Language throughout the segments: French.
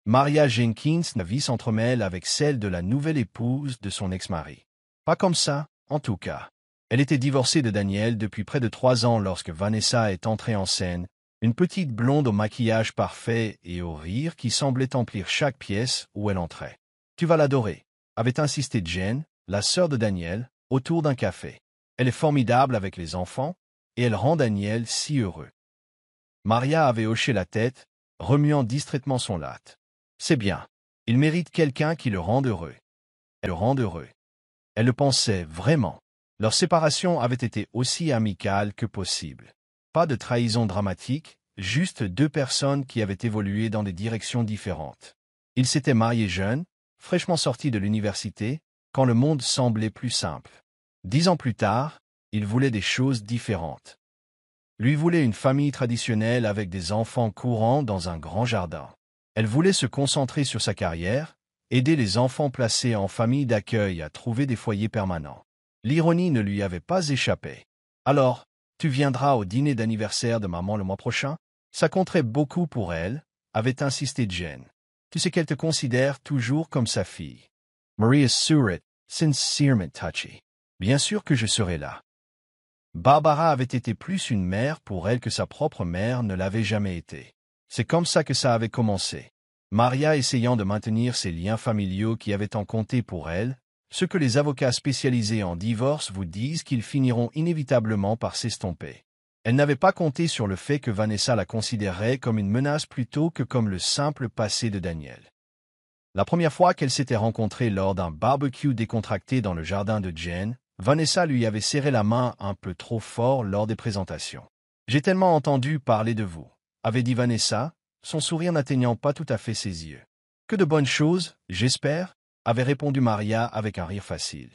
Maria Jenkins ne vie s'entremêle avec celle de la nouvelle épouse de son ex-mari. Pas comme ça, en tout cas. Elle était divorcée de Daniel depuis près de 3 ans lorsque Vanessa est entrée en scène, une petite blonde au maquillage parfait et au rire qui semblait emplir chaque pièce où elle entrait. « Tu vas l'adorer », avait insisté Jen, la sœur de Daniel, autour d'un café. Elle est formidable avec les enfants, et elle rend Daniel si heureux. Maria avait hoché la tête, remuant distraitement son latte. C'est bien. Il mérite quelqu'un qui le rende heureux. Elle le rend heureux. Elle le pensait vraiment. Leur séparation avait été aussi amicale que possible. Pas de trahison dramatique, juste 2 personnes qui avaient évolué dans des directions différentes. Ils s'étaient mariés jeunes, fraîchement sortis de l'université, quand le monde semblait plus simple. 10 ans plus tard, ils voulaient des choses différentes. Lui voulait une famille traditionnelle avec des enfants courants dans un grand jardin. Elle voulait se concentrer sur sa carrière, aider les enfants placés en famille d'accueil à trouver des foyers permanents. L'ironie ne lui avait pas échappé. « Alors, tu viendras au dîner d'anniversaire de maman le mois prochain? Ça compterait beaucoup pour elle, » avait insisté Jen. « Tu sais qu'elle te considère toujours comme sa fille. » Maria sourit, sincèrement touchée. « Bien sûr que je serai là. » Barbara avait été plus une mère pour elle que sa propre mère ne l'avait jamais été. C'est comme ça que ça avait commencé. Maria essayant de maintenir ces liens familiaux qui avaient tant compté pour elle, ce que les avocats spécialisés en divorce vous disent qu'ils finiront inévitablement par s'estomper. Elle n'avait pas compté sur le fait que Vanessa la considérait comme une menace plutôt que comme le simple passé de Daniel. La première fois qu'elle s'était rencontrée lors d'un barbecue décontracté dans le jardin de Jen, Vanessa lui avait serré la main un peu trop fort lors des présentations. « J'ai tellement entendu parler de vous », avait dit Vanessa, son sourire n'atteignant pas tout à fait ses yeux. « Que de bonnes choses, j'espère », avait répondu Maria avec un rire facile.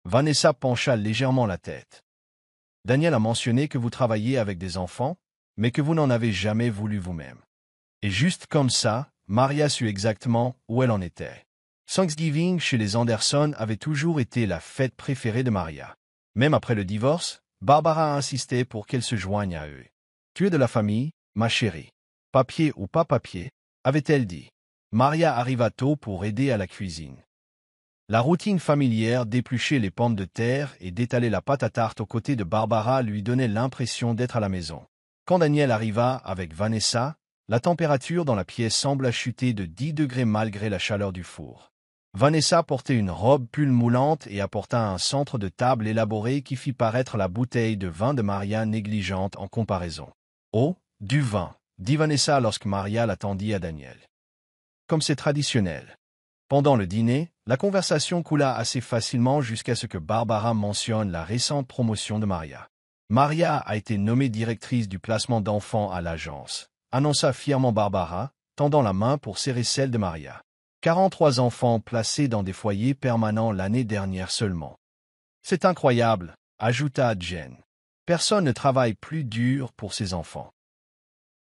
Vanessa pencha légèrement la tête. « Daniel a mentionné que vous travailliez avec des enfants, mais que vous n'en avez jamais voulu vous-même. » Et juste comme ça, Maria sut exactement où elle en était. Thanksgiving chez les Anderson avait toujours été la fête préférée de Maria. Même après le divorce, Barbara insistait pour qu'elle se joigne à eux. « Tu es de la famille, ma chérie. Papier ou pas papier, » avait-elle dit. Maria arriva tôt pour aider à la cuisine. La routine familière d'éplucher les pommes de terre et d'étaler la pâte à tarte aux côtés de Barbara lui donnait l'impression d'être à la maison. Quand Daniel arriva avec Vanessa, la température dans la pièce sembla chuter de 10 degrés malgré la chaleur du four. Vanessa portait une robe pull moulante et apporta un centre de table élaboré qui fit paraître la bouteille de vin de Maria négligente en comparaison. « Oh, du vin !» dit Vanessa lorsque Maria l'attendit à Daniel. Comme c'est traditionnel. Pendant le dîner, la conversation coula assez facilement jusqu'à ce que Barbara mentionne la récente promotion de Maria. Maria a été nommée directrice du placement d'enfants à l'agence, annonça fièrement Barbara, tendant la main pour serrer celle de Maria. 43 enfants placés dans des foyers permanents l'année dernière seulement. C'est incroyable, ajouta Jen. Personne ne travaille plus dur pour ses enfants.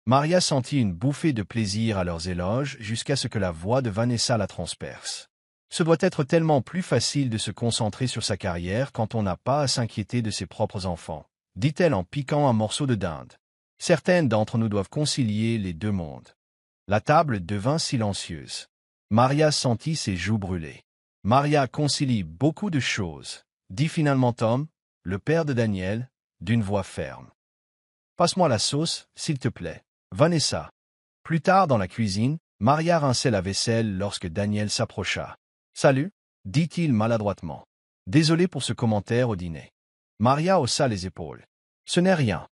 Maria sentit une bouffée de plaisir à leurs éloges jusqu'à ce que la voix de Vanessa la transperce. Ce doit être tellement plus facile de se concentrer sur sa carrière quand on n'a pas à s'inquiéter de ses propres enfants, dit-elle en piquant un morceau de dinde. Certaines d'entre nous doivent concilier les 2 mondes. La table devint silencieuse. Maria sentit ses joues brûler. Maria concilie beaucoup de choses, dit finalement Tom, le père de Daniel, d'une voix ferme. Passe-moi la sauce, s'il te plaît, Vanessa. Plus tard dans la cuisine, Maria rinçait la vaisselle lorsque Daniel s'approcha. Salut, dit-il maladroitement. Désolé pour ce commentaire au dîner. Maria haussa les épaules. Ce n'est rien.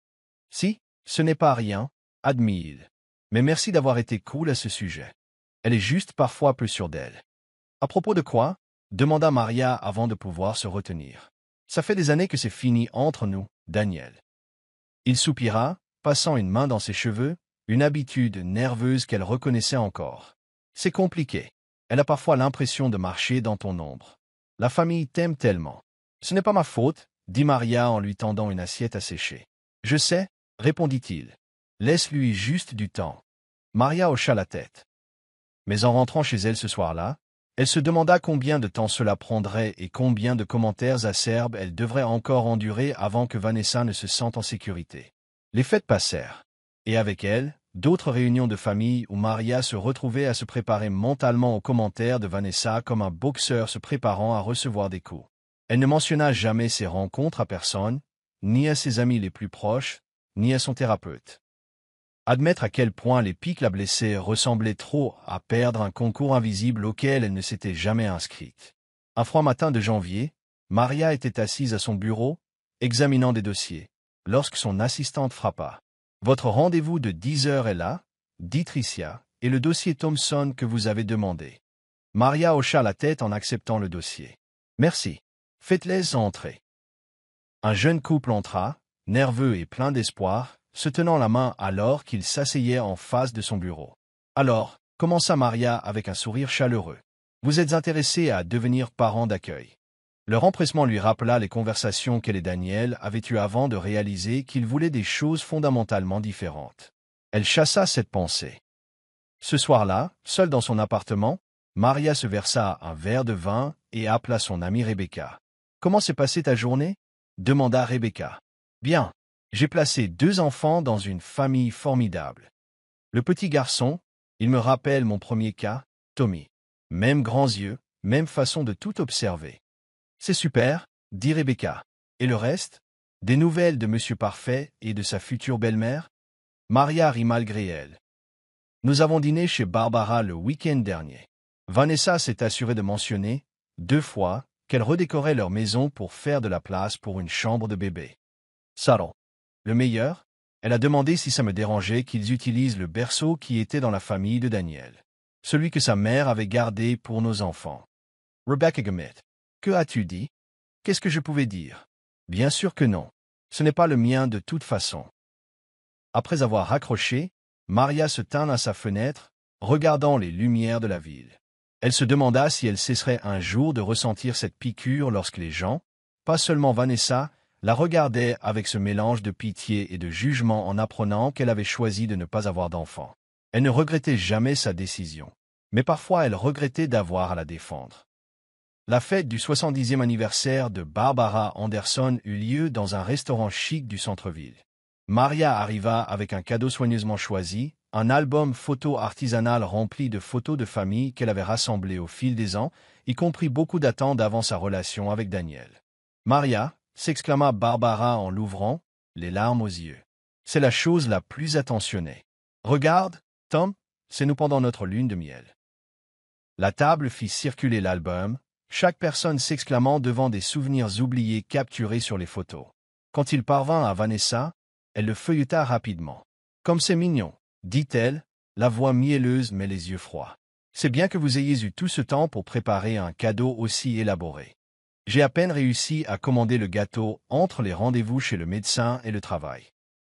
Si, ce n'est pas rien, admit-il. Mais merci d'avoir été cool à ce sujet. Elle est juste parfois peu sûre d'elle. À propos de quoi? Demanda Maria avant de pouvoir se retenir. Ça fait des années que c'est fini entre nous, Daniel. Il soupira, passant une main dans ses cheveux, une habitude nerveuse qu'elle reconnaissait encore. C'est compliqué. Elle a parfois l'impression de marcher dans ton ombre. La famille t'aime tellement. Ce n'est pas ma faute, dit Maria en lui tendant une assiette à sécher. Je sais, répondit-il. Laisse-lui juste du temps. Maria hocha la tête. Mais en rentrant chez elle ce soir-là, elle se demanda combien de temps cela prendrait et combien de commentaires acerbes elle devrait encore endurer avant que Vanessa ne se sente en sécurité. Les fêtes passèrent. Et avec elles, d'autres réunions de famille où Maria se retrouvait à se préparer mentalement aux commentaires de Vanessa comme un boxeur se préparant à recevoir des coups. Elle ne mentionna jamais ses rencontres à personne, ni à ses amis les plus proches, ni à son thérapeute. Admettre à quel point les pics la blessaient ressemblait trop à perdre un concours invisible auquel elle ne s'était jamais inscrite. Un froid matin de janvier, Maria était assise à son bureau, examinant des dossiers, lorsque son assistante frappa. « Votre rendez-vous de 10 heures est là, dit Tricia, et le dossier Thompson que vous avez demandé. » Maria hocha la tête en acceptant le dossier. « Merci. Faites-les entrer. » Un jeune couple entra, nerveux et plein d'espoir, se tenant la main alors qu'il s'asseyait en face de son bureau. « Alors, » commença Maria avec un sourire chaleureux, « vous êtes intéressé à devenir parent d'accueil. » Leur empressement lui rappela les conversations qu'elle et Daniel avaient eues avant de réaliser qu'ils voulaient des choses fondamentalement différentes. Elle chassa cette pensée. Ce soir-là, seule dans son appartement, Maria se versa un verre de vin et appela son amie Rebecca. « Comment s'est passée ta journée ?» demanda Rebecca. « Bien. J'ai placé 2 enfants dans une famille formidable. Le petit garçon, il me rappelle mon premier cas, Tommy. Même grands yeux, même façon de tout observer. » « C'est super, » dit Rebecca. « Et le reste? Des nouvelles de Monsieur Parfait et de sa future belle-mère ?» Maria rit malgré elle. « Nous avons dîné chez Barbara le week-end dernier. Vanessa s'est assurée de mentionner, 2 fois, qu'elle redécorait leur maison pour faire de la place pour une chambre de bébé. Salon. Le meilleur? Elle a demandé si ça me dérangeait qu'ils utilisent le berceau qui était dans la famille de Daniel. Celui que sa mère avait gardé pour nos enfants. » Rebecca Gamit. « Que as-tu dit? Qu'est-ce que je pouvais dire? Bien sûr que non. Ce n'est pas le mien de toute façon. » Après avoir raccroché, Maria se tint à sa fenêtre, regardant les lumières de la ville. Elle se demanda si elle cesserait un jour de ressentir cette piqûre lorsque les gens, pas seulement Vanessa, la regardaient avec ce mélange de pitié et de jugement en apprenant qu'elle avait choisi de ne pas avoir d'enfant. Elle ne regrettait jamais sa décision, mais parfois elle regrettait d'avoir à la défendre. La fête du 70e anniversaire de Barbara Anderson eut lieu dans un restaurant chic du centre-ville. Maria arriva avec un cadeau soigneusement choisi, un album photo artisanal rempli de photos de famille qu'elle avait rassemblées au fil des ans, y compris beaucoup datant d'avant sa relation avec Daniel. « Maria » s'exclama Barbara en l'ouvrant, les larmes aux yeux. « C'est la chose la plus attentionnée. Regarde, Tom, c'est nous pendant notre lune de miel. » La table fit circuler l'album, chaque personne s'exclamant devant des souvenirs oubliés capturés sur les photos. Quand il parvint à Vanessa, elle le feuilleta rapidement. « Comme c'est mignon, » dit-elle, la voix mielleuse mais les yeux froids. « C'est bien que vous ayez eu tout ce temps pour préparer un cadeau aussi élaboré. J'ai à peine réussi à commander le gâteau entre les rendez-vous chez le médecin et le travail. »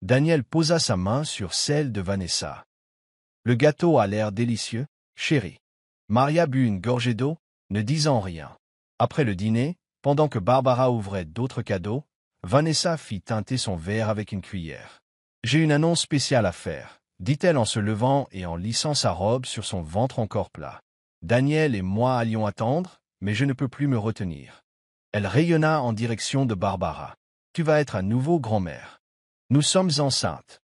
Daniel posa sa main sur celle de Vanessa. « Le gâteau a l'air délicieux, chérie. » Maria but une gorgée d'eau, ne disant rien. Après le dîner, pendant que Barbara ouvrait d'autres cadeaux, Vanessa fit teinter son verre avec une cuillère. « J'ai une annonce spéciale à faire, » dit-elle en se levant et en lissant sa robe sur son ventre encore plat. « Daniel et moi allions attendre, mais je ne peux plus me retenir. » Elle rayonna en direction de Barbara. « Tu vas être à nouveau grand-mère. Nous sommes enceintes. »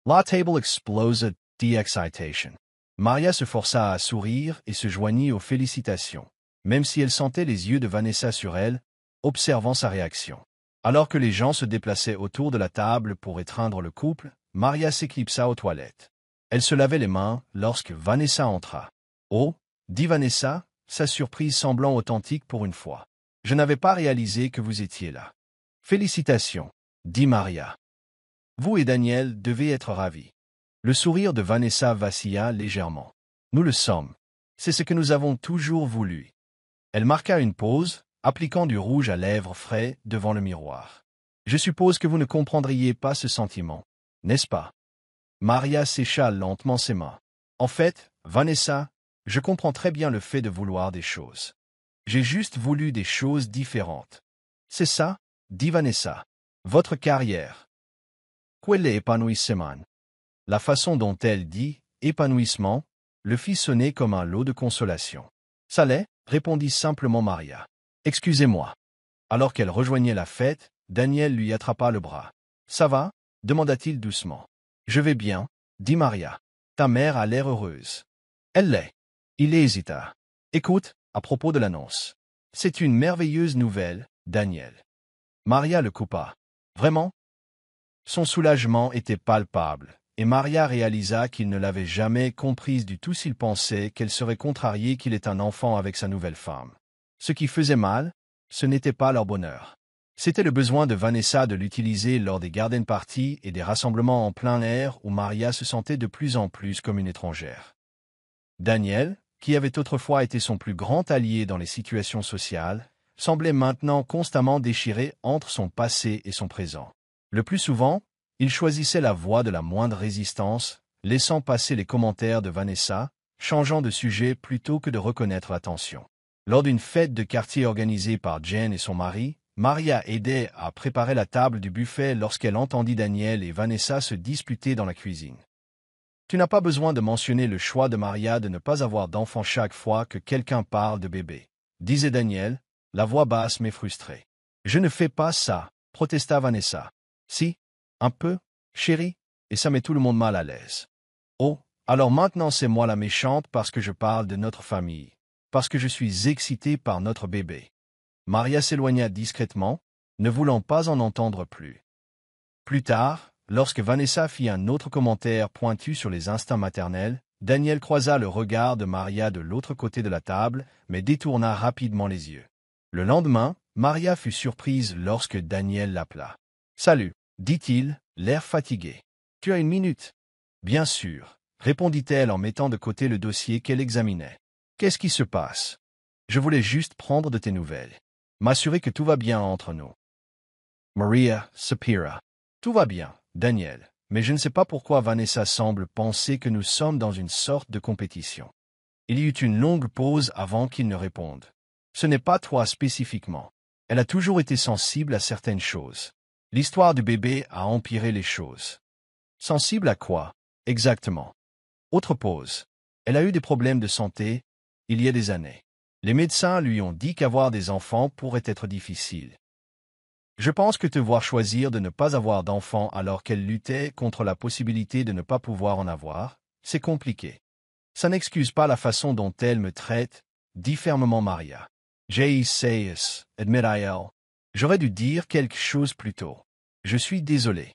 La table explosa d'excitation. Maria se força à sourire et se joignit aux félicitations, même si elle sentait les yeux de Vanessa sur elle, observant sa réaction. Alors que les gens se déplaçaient autour de la table pour étreindre le couple, Maria s'éclipsa aux toilettes. Elle se lavait les mains lorsque Vanessa entra. « Oh » dit Vanessa, sa surprise semblant authentique pour une fois. « Je n'avais pas réalisé que vous étiez là. »« Félicitations » dit Maria. « Vous et Daniel devez être ravis. » Le sourire de Vanessa vacilla légèrement. « Nous le sommes. C'est ce que nous avons toujours voulu. » Elle marqua une pause, appliquant du rouge à lèvres frais devant le miroir. « Je suppose que vous ne comprendriez pas ce sentiment, n'est-ce pas? » Maria sécha lentement ses mains. « En fait, Vanessa, je comprends très bien le fait de vouloir des choses. J'ai juste voulu des choses différentes. »« C'est ça, » dit Vanessa. « Votre carrière. » « Quel épanouissement. » La façon dont elle dit « épanouissement » le fit sonner comme un lot de consolation. « Ça l'est, » répondit simplement Maria. « Excusez-moi. » Alors qu'elle rejoignait la fête, Daniel lui attrapa le bras. « Ça va » demanda-t-il doucement. « Je vais bien. dit Maria. Ta mère a l'air heureuse. Elle l'est. Il hésita. Écoute, à propos de l'annonce. C'est une merveilleuse nouvelle, Daniel. Maria le coupa. Vraiment? Son soulagement était palpable, et Maria réalisa qu'il ne l'avait jamais comprise du tout s'il pensait qu'elle serait contrariée qu'il ait un enfant avec sa nouvelle femme. Ce qui faisait mal, ce n'était pas leur bonheur. C'était le besoin de Vanessa de l'utiliser lors des garden parties et des rassemblements en plein air où Maria se sentait de plus en plus comme une étrangère. Daniel, qui avait autrefois été son plus grand allié dans les situations sociales, semblait maintenant constamment déchiré entre son passé et son présent. Le plus souvent, il choisissait la voie de la moindre résistance, laissant passer les commentaires de Vanessa, changeant de sujet plutôt que de reconnaître l'attention. Lors d'une fête de quartier organisée par Jen et son mari, Maria aidait à préparer la table du buffet lorsqu'elle entendit Daniel et Vanessa se disputer dans la cuisine. Tu n'as pas besoin de mentionner le choix de Maria de ne pas avoir d'enfant chaque fois que quelqu'un parle de bébé, disait Daniel, la voix basse mais frustrée. Je ne fais pas ça, protesta Vanessa. Si, un peu, chérie, et ça met tout le monde mal à l'aise. Oh, alors maintenant c'est moi la méchante parce que je parle de notre famille, parce que je suis excitée par notre bébé. Maria s'éloigna discrètement, ne voulant pas en entendre plus. Plus tard, lorsque Vanessa fit un autre commentaire pointu sur les instincts maternels, Daniel croisa le regard de Maria de l'autre côté de la table, mais détourna rapidement les yeux. Le lendemain, Maria fut surprise lorsque Daniel l'appela. « Salut, dit-il, l'air fatigué. Tu as une minute? » « Bien sûr, répondit-elle en mettant de côté le dossier qu'elle examinait. « Qu'est-ce qui se passe? Je voulais juste prendre de tes nouvelles. M'assurer que tout va bien entre nous. » Maria soupira. « Tout va bien, Daniel, mais je ne sais pas pourquoi Vanessa semble penser que nous sommes dans une sorte de compétition. » Il y eut une longue pause avant qu'il ne réponde. « Ce n'est pas toi spécifiquement. Elle a toujours été sensible à certaines choses. L'histoire du bébé a empiré les choses. » Sensible à quoi, exactement? Autre pause. Elle a eu des problèmes de santé, il y a des années. Les médecins lui ont dit qu'avoir des enfants pourrait être difficile. Je pense que te voir choisir de ne pas avoir d'enfants alors qu'elle luttait contre la possibilité de ne pas pouvoir en avoir, c'est compliqué. Ça n'excuse pas la façon dont elle me traite, dit fermement Maria. J'ai admit-il. J'aurais dû dire quelque chose plus tôt. Je suis désolé.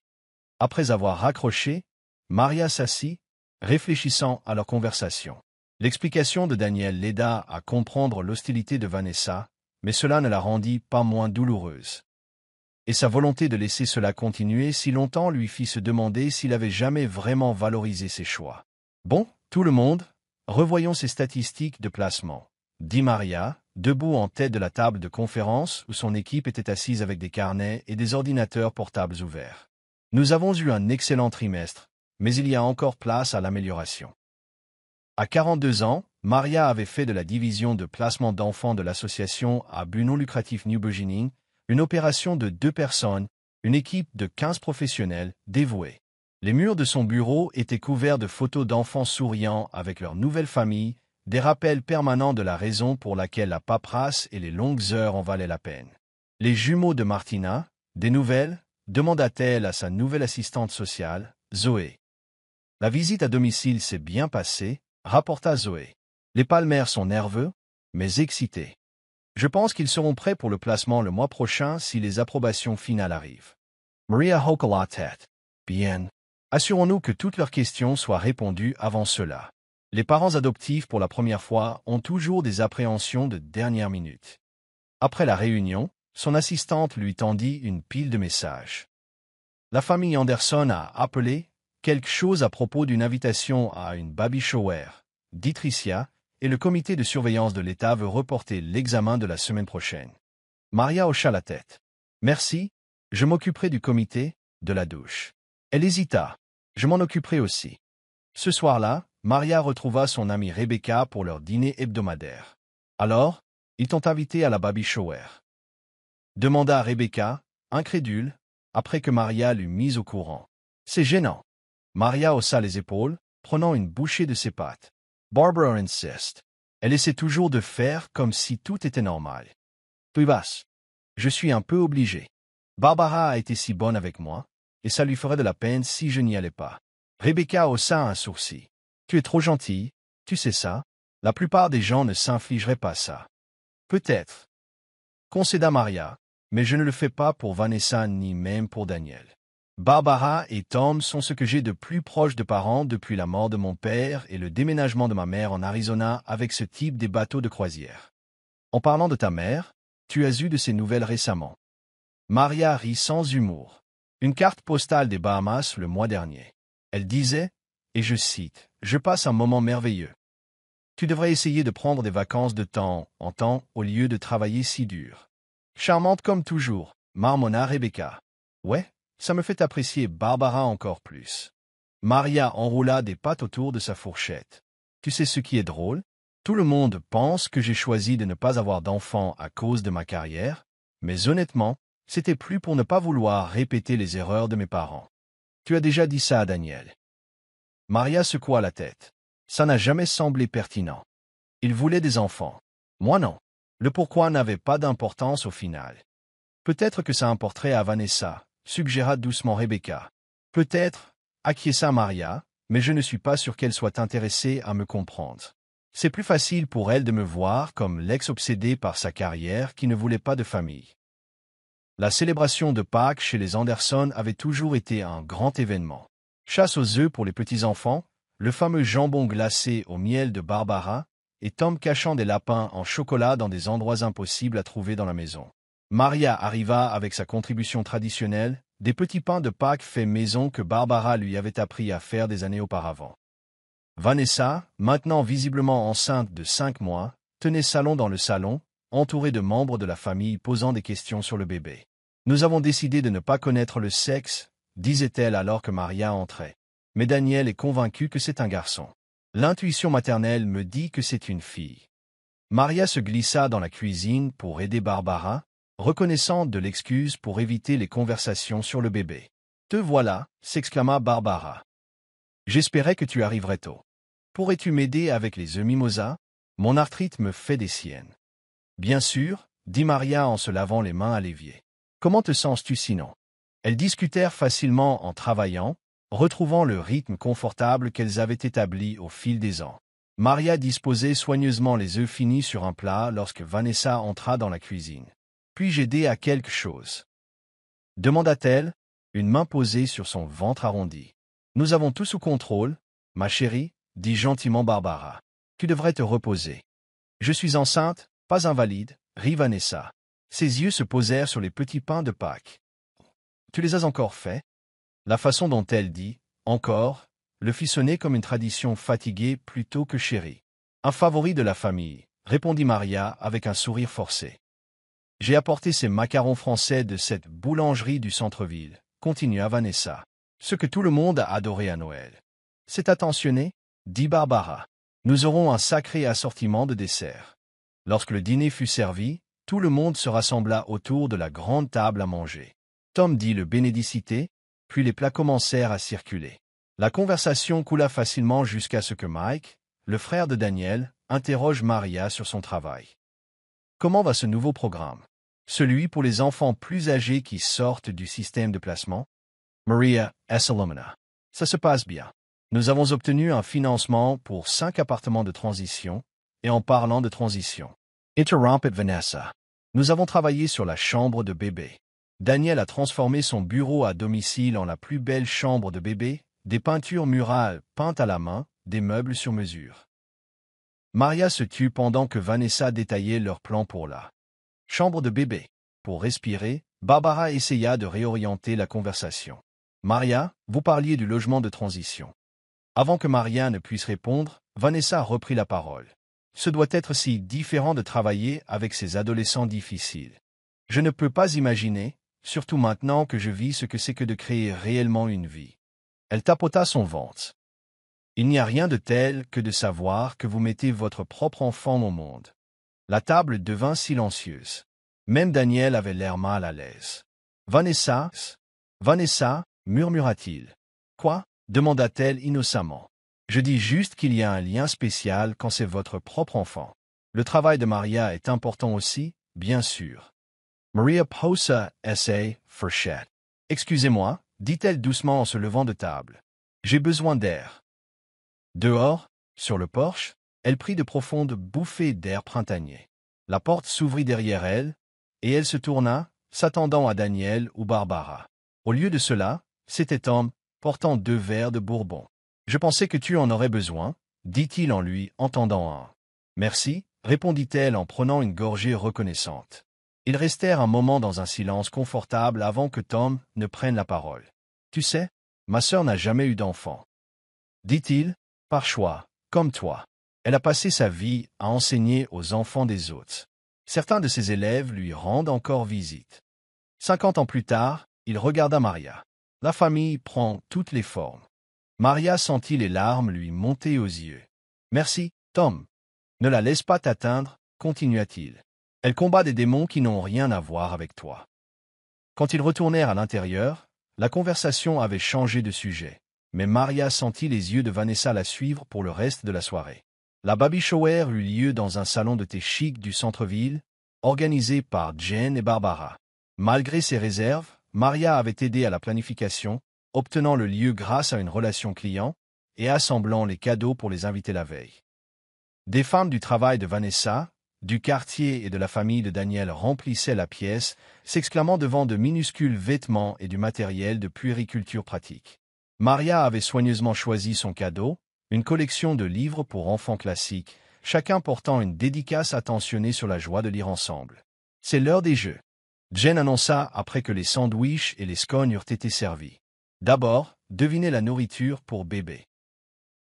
Après avoir raccroché, Maria s'assit, réfléchissant à leur conversation. L'explication de Daniel l'aida à comprendre l'hostilité de Vanessa, mais cela ne la rendit pas moins douloureuse. Et sa volonté de laisser cela continuer si longtemps lui fit se demander s'il avait jamais vraiment valorisé ses choix. Bon, tout le monde, revoyons ces statistiques de placement, dit Maria, debout en tête de la table de conférence où son équipe était assise avec des carnets et des ordinateurs portables ouverts. Nous avons eu un excellent trimestre, mais il y a encore place à l'amélioration. À 42 ans, Maria avait fait de la division de placement d'enfants de l'association à but non lucratif New Beginning une opération de 2 personnes, une équipe de 15 professionnels dévoués. Les murs de son bureau étaient couverts de photos d'enfants souriants avec leur nouvelle famille, des rappels permanents de la raison pour laquelle la paperasse et les longues heures en valaient la peine. Les jumeaux de Martina, des nouvelles, demanda-t-elle à sa nouvelle assistante sociale, Zoé. La visite à domicile s'est bien passée, rapporta Zoé. Les Palmer sont nerveux, mais excités. Je pense qu'ils seront prêts pour le placement le mois prochain si les approbations finales arrivent. Maria hocha la tête. Bien. Assurons-nous que toutes leurs questions soient répondues avant cela. Les parents adoptifs pour la première fois ont toujours des appréhensions de dernière minute. Après la réunion, son assistante lui tendit une pile de messages. La famille Anderson a appelé, quelque chose à propos d'une invitation à une baby shower, dit Tricia, et le comité de surveillance de l'État veut reporter l'examen de la semaine prochaine. Maria hocha la tête. Merci, je m'occuperai du comité, de la douche. Elle hésita. Je m'en occuperai aussi. Ce soir-là, Maria retrouva son amie Rebecca pour leur dîner hebdomadaire. Alors, ils t'ont invité à la baby shower? Demanda Rebecca, incrédule, après que Maria l'eut mise au courant. C'est gênant. Maria haussa les épaules, prenant une bouchée de ses pâtes. Barbara insiste. Elle essaie toujours de faire comme si tout était normal. Puis basse. Je suis un peu obligé. Barbara a été si bonne avec moi, et ça lui ferait de la peine si je n'y allais pas. Rebecca haussa un sourcil. Tu es trop gentille, tu sais ça? La plupart des gens ne s'infligeraient pas ça. Peut-être, concéda Maria, mais je ne le fais pas pour Vanessa ni même pour Daniel. Barbara et Tom sont ce que j'ai de plus proche de parents depuis la mort de mon père et le déménagement de ma mère en Arizona avec ce type des bateaux de croisière. En parlant de ta mère, tu as eu de ses nouvelles récemment. Maria rit sans humour. Une carte postale des Bahamas le mois dernier. Elle disait, et je cite, « Je passe un moment merveilleux. Tu devrais essayer de prendre des vacances de temps en temps au lieu de travailler si dur. » Charmante comme toujours, marmonna Rebecca. Ouais, ça me fait apprécier Barbara encore plus. Maria enroula des pattes autour de sa fourchette. Tu sais ce qui est drôle? Tout le monde pense que j'ai choisi de ne pas avoir d'enfant à cause de ma carrière, mais honnêtement, c'était plus pour ne pas vouloir répéter les erreurs de mes parents. Tu as déjà dit ça à Daniel. Maria secoua la tête. Ça n'a jamais semblé pertinent. Il voulait des enfants. Moi non. Le pourquoi n'avait pas d'importance au final. Peut-être que ça importerait à Vanessa, suggéra doucement Rebecca. Peut-être, acquiesça Maria, mais je ne suis pas sûr qu'elle soit intéressée à me comprendre. C'est plus facile pour elle de me voir comme l'ex-obsédé par sa carrière qui ne voulait pas de famille. La célébration de Pâques chez les Anderson avait toujours été un grand événement. Chasse aux œufs pour les petits-enfants, le fameux jambon glacé au miel de Barbara, et Tom cachant des lapins en chocolat dans des endroits impossibles à trouver dans la maison. Maria arriva avec sa contribution traditionnelle, des petits pains de Pâques faits maison que Barbara lui avait appris à faire des années auparavant. Vanessa, maintenant visiblement enceinte de 5 mois, tenait salon dans le salon, entourée de membres de la famille posant des questions sur le bébé. Nous avons décidé de ne pas connaître le sexe, disait-elle alors que Maria entrait. Mais Daniel est convaincu que c'est un garçon. L'intuition maternelle me dit que c'est une fille. Maria se glissa dans la cuisine pour aider Barbara, reconnaissante de l'excuse pour éviter les conversations sur le bébé. « Te voilà » s'exclama Barbara. « J'espérais que tu arriverais tôt. Pourrais-tu m'aider avec les œufs mimosa? Mon arthrite me fait des siennes. »« Bien sûr, » dit Maria en se lavant les mains à l'évier. « Comment te sens-tu sinon ?» Elles discutèrent facilement en travaillant, retrouvant le rythme confortable qu'elles avaient établi au fil des ans. Maria disposait soigneusement les œufs finis sur un plat lorsque Vanessa entra dans la cuisine. « Puis-je aider à quelque chose ?» demanda-t-elle, une main posée sur son ventre arrondi. « Nous avons tout sous contrôle, ma chérie, » dit gentiment Barbara. « Tu devrais te reposer. »« Je suis enceinte, pas invalide, » rit Vanessa. Ses yeux se posèrent sur les petits pains de Pâques. « Tu les as encore faits ?» La façon dont elle dit « encore » le fit sonner comme une tradition fatiguée plutôt que chérie. « Un favori de la famille » répondit Maria avec un sourire forcé. « J'ai apporté ces macarons français de cette boulangerie du centre-ville » continua Vanessa. « Ce que tout le monde a adoré à Noël. »« C'est attentionné » dit Barbara. « Nous aurons un sacré assortiment de desserts. » Lorsque le dîner fut servi, tout le monde se rassembla autour de la grande table à manger. Tom dit le bénédicité, puis les plats commencèrent à circuler. La conversation coula facilement jusqu'à ce que Mike, le frère de Daniel, interroge Maria sur son travail. Comment va ce nouveau programme? Celui pour les enfants plus âgés qui sortent du système de placement? Maria Essalomina. Ça se passe bien. Nous avons obtenu un financement pour 5 appartements de transition, et en parlant de transition. Interrompit Vanessa. Nous avons travaillé sur la chambre de bébé. Daniel a transformé son bureau à domicile en la plus belle chambre de bébé, des peintures murales peintes à la main, des meubles sur mesure. Maria se tut pendant que Vanessa détaillait leur plan pour la chambre de bébé. Pour respirer, Barbara essaya de réorienter la conversation. Maria, vous parliez du logement de transition. Avant que Maria ne puisse répondre, Vanessa reprit la parole. Ce doit être si différent de travailler avec ces adolescents difficiles. Je ne peux pas imaginer, surtout maintenant que je vis ce que c'est que de créer réellement une vie. Elle tapota son ventre. Il n'y a rien de tel que de savoir que vous mettez votre propre enfant au monde. La table devint silencieuse. Même Daniel avait l'air mal à l'aise. Vanessa, murmura-t-il. Quoi? Demanda-t-elle innocemment. Je dis juste qu'il y a un lien spécial quand c'est votre propre enfant. Le travail de Maria est important aussi, bien sûr. Maria posa sa fourchette. Excusez-moi, dit-elle doucement en se levant de table. J'ai besoin d'air. Dehors, sur le porche, elle prit de profondes bouffées d'air printanier. La porte s'ouvrit derrière elle, et elle se tourna, s'attendant à Daniel ou Barbara. Au lieu de cela, c'était Tom, portant 2 verres de bourbon. « Je pensais que tu en aurais besoin, » dit-il en lui entendant un. « Merci, » répondit-elle en prenant une gorgée reconnaissante. Ils restèrent un moment dans un silence confortable avant que Tom ne prenne la parole. « Tu sais, ma sœur n'a jamais eu d'enfant. » dit-il, par choix, comme toi. Elle a passé sa vie à enseigner aux enfants des autres. Certains de ses élèves lui rendent encore visite. 50 ans plus tard, il regarda Maria. La famille prend toutes les formes. Maria sentit les larmes lui monter aux yeux. « Merci, Tom. Ne la laisse pas t'atteindre, » continua-t-il. « Elle combat des démons qui n'ont rien à voir avec toi. » Quand ils retournèrent à l'intérieur, la conversation avait changé de sujet. Mais Maria sentit les yeux de Vanessa la suivre pour le reste de la soirée. La baby shower eut lieu dans un salon de thé chic du centre-ville, organisé par Jen et Barbara. Malgré ses réserves, Maria avait aidé à la planification, obtenant le lieu grâce à une relation client et assemblant les cadeaux pour les invités la veille. Des femmes du travail de Vanessa, du quartier et de la famille de Daniel remplissaient la pièce, s'exclamant devant de minuscules vêtements et du matériel de puériculture pratique. Maria avait soigneusement choisi son cadeau, une collection de livres pour enfants classiques, chacun portant une dédicace attentionnée sur la joie de lire ensemble. « C'est l'heure des jeux. » Jen annonça après que les sandwichs et les scones eurent été servis. « D'abord, devinez la nourriture pour bébé. »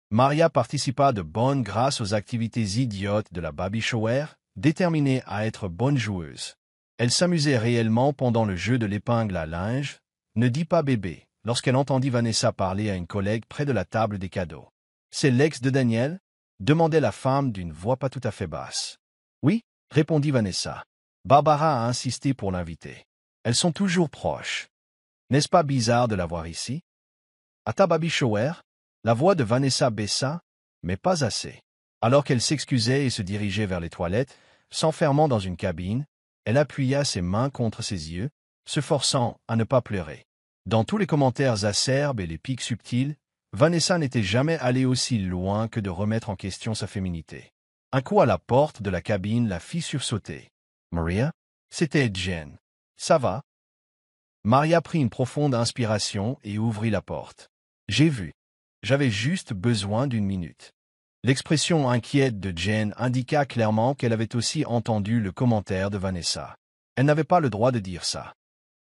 Maria participa de bonne grâce aux activités idiotes de la baby shower, déterminée à être bonne joueuse. Elle s'amusait réellement pendant le jeu de l'épingle à linge. « Ne dis pas bébé » lorsqu'elle entendit Vanessa parler à une collègue près de la table des cadeaux. « C'est l'ex de Daniel ?» demandait la femme d'une voix pas tout à fait basse. « Oui » répondit Vanessa. Barbara a insisté pour l'inviter. Elles sont toujours proches. N'est-ce pas bizarre de la voir ici? À ta baby shower? La voix de Vanessa baissa, mais pas assez. Alors qu'elle s'excusait et se dirigeait vers les toilettes, s'enfermant dans une cabine, elle appuya ses mains contre ses yeux, se forçant à ne pas pleurer. Dans tous les commentaires acerbes et les pics subtils, Vanessa n'était jamais allée aussi loin que de remettre en question sa féminité. Un coup à la porte de la cabine la fit sursauter. « Maria ?» C'était Jen. « Ça va ?» Maria prit une profonde inspiration et ouvrit la porte. « J'ai vu. J'avais juste besoin d'une minute. » L'expression inquiète de Jen indiqua clairement qu'elle avait aussi entendu le commentaire de Vanessa. Elle n'avait pas le droit de dire ça.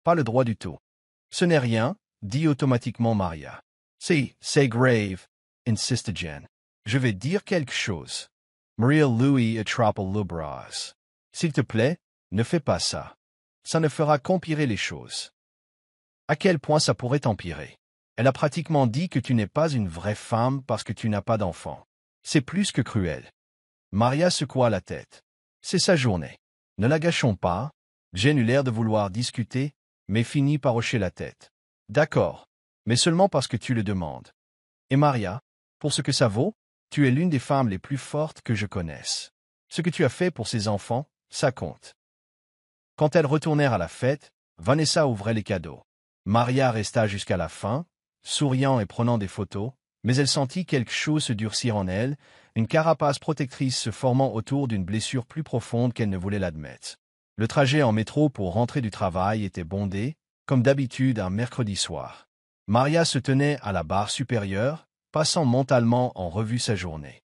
Pas le droit du tout. « Ce n'est rien, » dit automatiquement Maria. « C'est grave, » insiste Jen. « Je vais dire quelque chose. » Maria lui attrape le bras. « S'il te plaît, ne fais pas ça. Ça ne fera qu'empirer les choses. » À quel point ça pourrait empirer? Elle a pratiquement dit que tu n'es pas une vraie femme parce que tu n'as pas d'enfant. C'est plus que cruel. Maria secoua la tête. C'est sa journée. Ne la gâchons pas. Jen eut l'air de vouloir discuter, mais finit par hocher la tête. D'accord, mais seulement parce que tu le demandes. Et Maria, pour ce que ça vaut, tu es l'une des femmes les plus fortes que je connaisse. Ce que tu as fait pour ces enfants, ça compte. Quand elles retournèrent à la fête, Vanessa ouvrait les cadeaux. Maria resta jusqu'à la fin, souriant et prenant des photos, mais elle sentit quelque chose se durcir en elle, une carapace protectrice se formant autour d'une blessure plus profonde qu'elle ne voulait l'admettre. Le trajet en métro pour rentrer du travail était bondé, comme d'habitude un mercredi soir. Maria se tenait à la barre supérieure, passant mentalement en revue sa journée.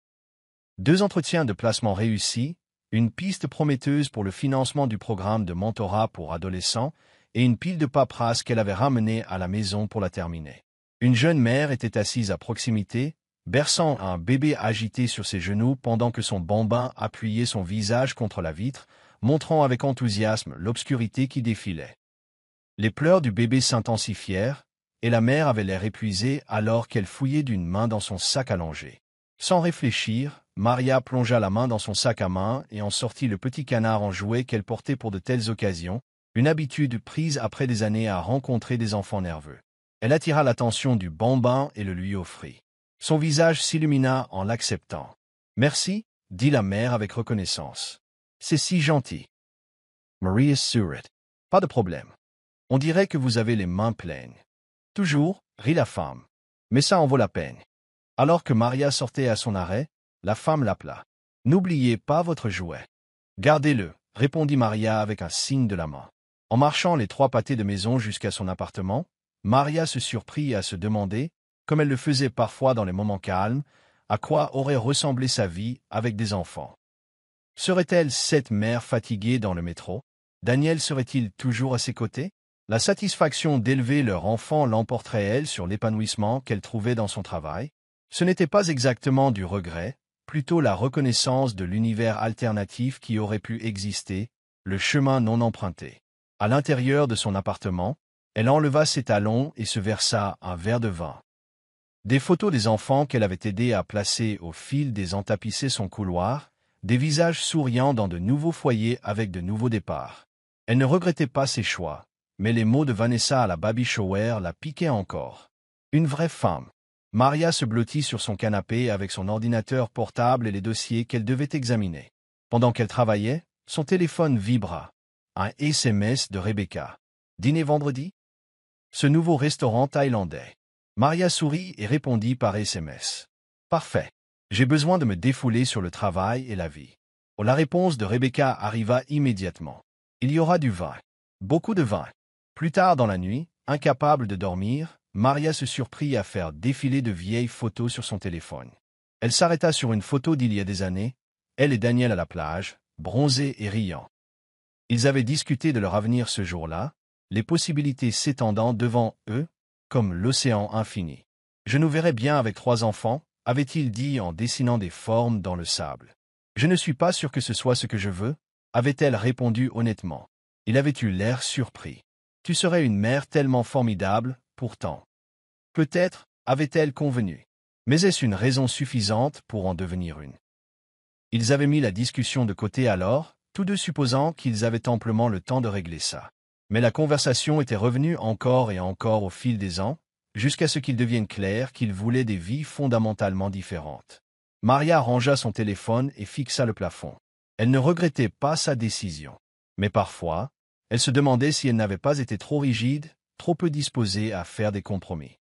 2 entretiens de placement réussis, une piste prometteuse pour le financement du programme de mentorat pour adolescents et une pile de paperasse qu'elle avait ramenée à la maison pour la terminer. Une jeune mère était assise à proximité, berçant un bébé agité sur ses genoux pendant que son bambin appuyait son visage contre la vitre, montrant avec enthousiasme l'obscurité qui défilait. Les pleurs du bébé s'intensifièrent, et la mère avait l'air épuisée alors qu'elle fouillait d'une main dans son sac allongé. Sans réfléchir, Maria plongea la main dans son sac à main et en sortit le petit canard en jouet qu'elle portait pour de telles occasions, une habitude prise après des années à rencontrer des enfants nerveux. Elle attira l'attention du bambin et le lui offrit. Son visage s'illumina en l'acceptant. « Merci, » dit la mère avec reconnaissance. « C'est si gentil. » Maria sourit. « Pas de problème. On dirait que vous avez les mains pleines. » Toujours, rit la femme. Mais ça en vaut la peine. Alors que Maria sortait à son arrêt, la femme l'appela. N'oubliez pas votre jouet. Gardez-le, répondit Maria avec un signe de la main. En marchant les 3 pâtés de maison jusqu'à son appartement, Maria se surprit à se demander, comme elle le faisait parfois dans les moments calmes, à quoi aurait ressemblé sa vie avec des enfants. Serait-elle cette mère fatiguée dans le métro? Daniel serait-il toujours à ses côtés? La satisfaction d'élever leur enfant l'emporterait-elle sur l'épanouissement qu'elle trouvait dans son travail? Ce n'était pas exactement du regret, plutôt la reconnaissance de l'univers alternatif qui aurait pu exister, le chemin non emprunté. À l'intérieur de son appartement, elle enleva ses talons et se versa un verre de vin. Des photos des enfants qu'elle avait aidé à placer au fil des ans tapissaient son couloir, des visages souriants dans de nouveaux foyers avec de nouveaux départs. Elle ne regrettait pas ses choix, mais les mots de Vanessa à la baby shower la piquaient encore. Une vraie femme. Maria se blottit sur son canapé avec son ordinateur portable et les dossiers qu'elle devait examiner. Pendant qu'elle travaillait, son téléphone vibra. Un SMS de Rebecca. Dîner vendredi? Ce nouveau restaurant thaïlandais. Maria sourit et répondit par SMS. Parfait. J'ai besoin de me défouler sur le travail et la vie. Oh, la réponse de Rebecca arriva immédiatement. Il y aura du vin. Beaucoup de vin. Plus tard dans la nuit, incapable de dormir, Maria se surprit à faire défiler de vieilles photos sur son téléphone. Elle s'arrêta sur une photo d'il y a des années, elle et Daniel à la plage, bronzés et riants. Ils avaient discuté de leur avenir ce jour-là, les possibilités s'étendant devant eux, comme l'océan infini. Je nous verrai bien avec 3 enfants, avait-il dit en dessinant des formes dans le sable. Je ne suis pas sûr que ce soit ce que je veux, avait-elle répondu honnêtement. Il avait eu l'air surpris. Tu serais une mère tellement formidable, pourtant. Peut-être, avait-elle convenu. Mais est-ce une raison suffisante pour en devenir une? Ils avaient mis la discussion de côté alors, tous deux supposant qu'ils avaient amplement le temps de régler ça. Mais la conversation était revenue encore et encore au fil des ans, jusqu'à ce qu'il devienne clair qu'ils voulaient des vies fondamentalement différentes. Maria rangea son téléphone et fixa le plafond. Elle ne regrettait pas sa décision. Mais parfois, elle se demandait si elle n'avait pas été trop rigide, trop peu disposée à faire des compromis.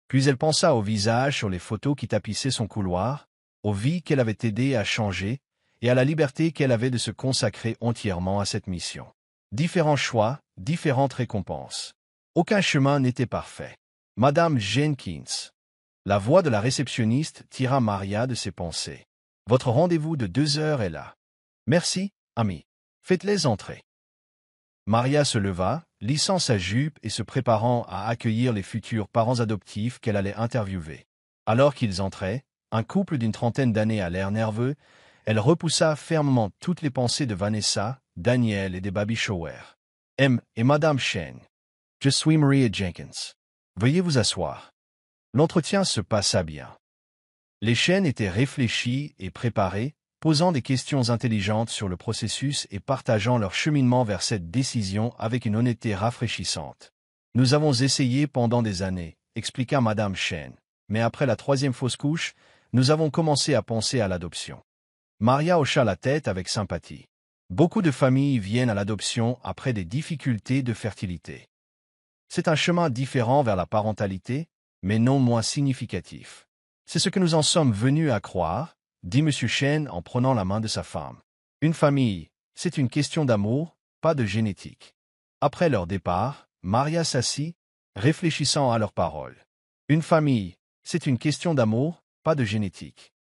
Puis elle pensa au visage sur les photos qui tapissaient son couloir, aux vies qu'elle avait aidé à changer, et à la liberté qu'elle avait de se consacrer entièrement à cette mission. Différents choix, différentes récompenses. Aucun chemin n'était parfait. Madame Jenkins. La voix de la réceptionniste tira Maria de ses pensées. Votre rendez-vous de 2 heures est là. Merci, ami. Faites-les entrer. Maria se leva, lissant sa jupe et se préparant à accueillir les futurs parents adoptifs qu'elle allait interviewer. Alors qu'ils entraient, un couple d'une 30aine d'années à l'air nerveux, elle repoussa fermement toutes les pensées de Vanessa, Daniel et des baby showers. M. et Madame Chen. Je suis Maria Jenkins. Veuillez vous asseoir. L'entretien se passa bien. Les Chen étaient réfléchis et préparés, posant des questions intelligentes sur le processus et partageant leur cheminement vers cette décision avec une honnêteté rafraîchissante. Nous avons essayé pendant des années, expliqua Madame Chen, mais après la 3e fausse couche, nous avons commencé à penser à l'adoption. Maria hocha la tête avec sympathie. Beaucoup de familles viennent à l'adoption après des difficultés de fertilité. C'est un chemin différent vers la parentalité, mais non moins significatif. C'est ce que nous en sommes venus à croire, dit M. Chen en prenant la main de sa femme. Une famille, c'est une question d'amour, pas de génétique. Après leur départ, Maria s'assit, réfléchissant à leurs paroles. Une famille, c'est une question d'amour, pas de génétique.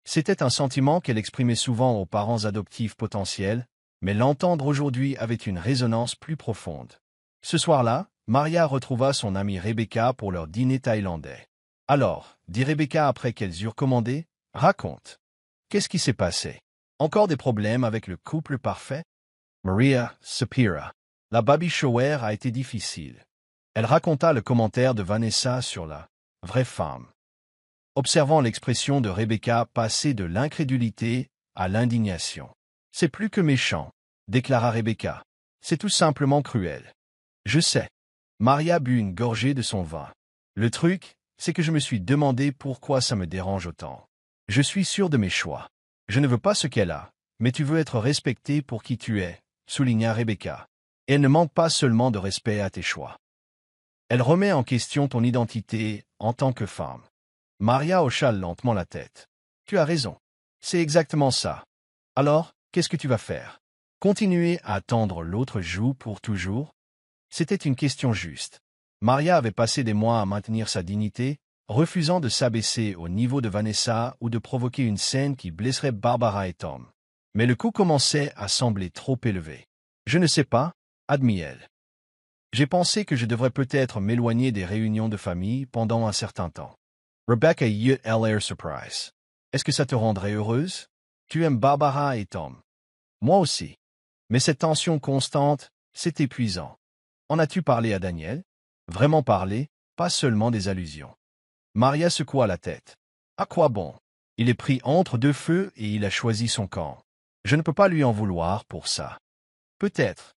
C'était un sentiment qu'elle exprimait souvent aux parents adoptifs potentiels, mais l'entendre aujourd'hui avait une résonance plus profonde. Ce soir-là, Maria retrouva son amie Rebecca pour leur dîner thaïlandais. Alors, dit Rebecca après qu'elles eurent commandé, raconte. Qu'est-ce qui s'est passé? Encore des problèmes avec le couple parfait? Maria soupira. La baby shower a été difficile. Elle raconta le commentaire de Vanessa sur la vraie femme. Observant l'expression de Rebecca passer de l'incrédulité à l'indignation. C'est plus que méchant, déclara Rebecca. C'est tout simplement cruel. Je sais. Maria but une gorgée de son vin. Le truc, c'est que je me suis demandé pourquoi ça me dérange autant. Je suis sûr de mes choix. Je ne veux pas ce qu'elle a, mais tu veux être respecté pour qui tu es, souligna Rebecca. Et elle ne manque pas seulement de respect à tes choix. Elle remet en question ton identité en tant que femme. Maria hocha lentement la tête. Tu as raison. C'est exactement ça. Alors, qu'est-ce que tu vas faire? Continuer à attendre l'autre joue pour toujours? C'était une question juste. Maria avait passé des mois à maintenir sa dignité, refusant de s'abaisser au niveau de Vanessa ou de provoquer une scène qui blesserait Barbara et Tom. Mais le coût commençait à sembler trop élevé. Je ne sais pas, admit-elle. J'ai pensé que je devrais peut-être m'éloigner des réunions de famille pendant un certain temps. Rebecca eut l'air surprise. Est-ce que ça te rendrait heureuse? Tu aimes Barbara et Tom. Moi aussi. Mais cette tension constante, c'est épuisant. En as-tu parlé à Daniel? Vraiment parlé, pas seulement des allusions. Maria secoua la tête. À quoi bon? Il est pris entre deux feux et il a choisi son camp. Je ne peux pas lui en vouloir pour ça. Peut-être.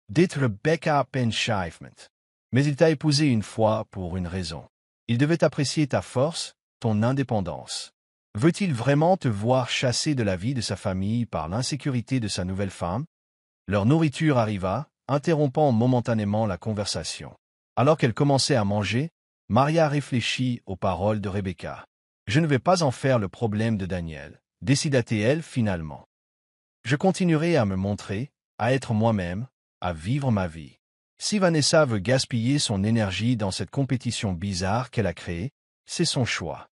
Dit Rebecca Penshifement. Mais il t'a épousé une fois pour une raison. Il devait apprécier ta force, ton indépendance. Veut-il vraiment te voir chassé de la vie de sa famille par l'insécurité de sa nouvelle femme? Leur nourriture arriva, interrompant momentanément la conversation. Alors qu'elle commençait à manger, Maria réfléchit aux paroles de Rebecca. Je ne vais pas en faire le problème de Daniel, décida-t-elle finalement. Je continuerai à me montrer, à être moi-même, à vivre ma vie. Si Vanessa veut gaspiller son énergie dans cette compétition bizarre qu'elle a créée, c'est son choix.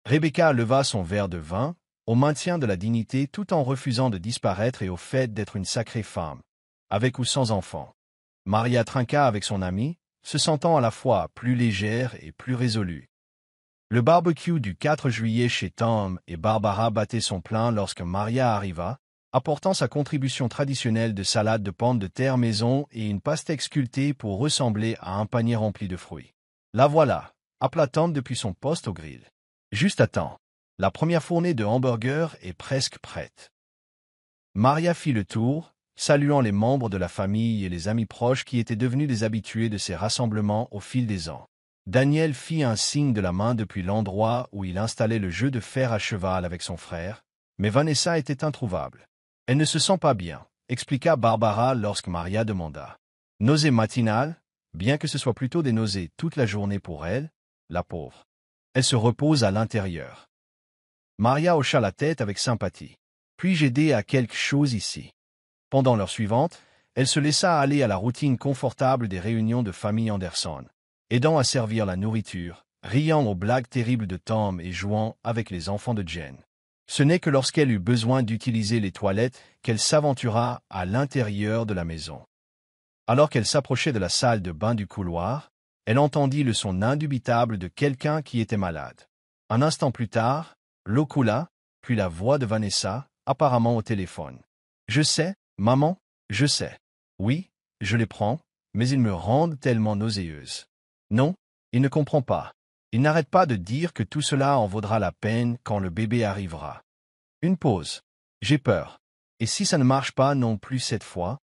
Rebecca leva son verre de vin, au maintien de la dignité tout en refusant de disparaître et au fait d'être une sacrée femme, avec ou sans enfant. Maria trinqua avec son amie, se sentant à la fois plus légère et plus résolue. Le barbecue du 4 juillet chez Tom et Barbara battait son plein lorsque Maria arriva, apportant sa contribution traditionnelle de salade de pommes de terre maison et une pastèque sculptée pour ressembler à un panier rempli de fruits. La voilà, appela Tom depuis son poste au grill. Juste à temps. La première fournée de hamburgers est presque prête. Maria fit le tour, saluant les membres de la famille et les amis proches qui étaient devenus des habitués de ces rassemblements au fil des ans. Daniel fit un signe de la main depuis l'endroit où il installait le jeu de fer à cheval avec son frère, mais Vanessa était introuvable. Elle ne se sent pas bien, expliqua Barbara lorsque Maria demanda. Nausées matinales, bien que ce soit plutôt des nausées toute la journée pour elle, la pauvre. Elle se repose à l'intérieur. Maria hocha la tête avec sympathie. Puis-je aider à quelque chose ici? Pendant l'heure suivante, elle se laissa aller à la routine confortable des réunions de famille Anderson, aidant à servir la nourriture, riant aux blagues terribles de Tom et jouant avec les enfants de Jen. Ce n'est que lorsqu'elle eut besoin d'utiliser les toilettes qu'elle s'aventura à l'intérieur de la maison. Alors qu'elle s'approchait de la salle de bain du couloir, elle entendit le son indubitable de quelqu'un qui était malade. Un instant plus tard, l'eau coula, puis la voix de Vanessa, apparemment au téléphone. « Je sais, maman, je sais. Oui, je les prends, mais ils me rendent tellement nauséeuse. » Non, il ne comprend pas. Il n'arrête pas de dire que tout cela en vaudra la peine quand le bébé arrivera. Une pause. J'ai peur. Et si ça ne marche pas non plus cette fois?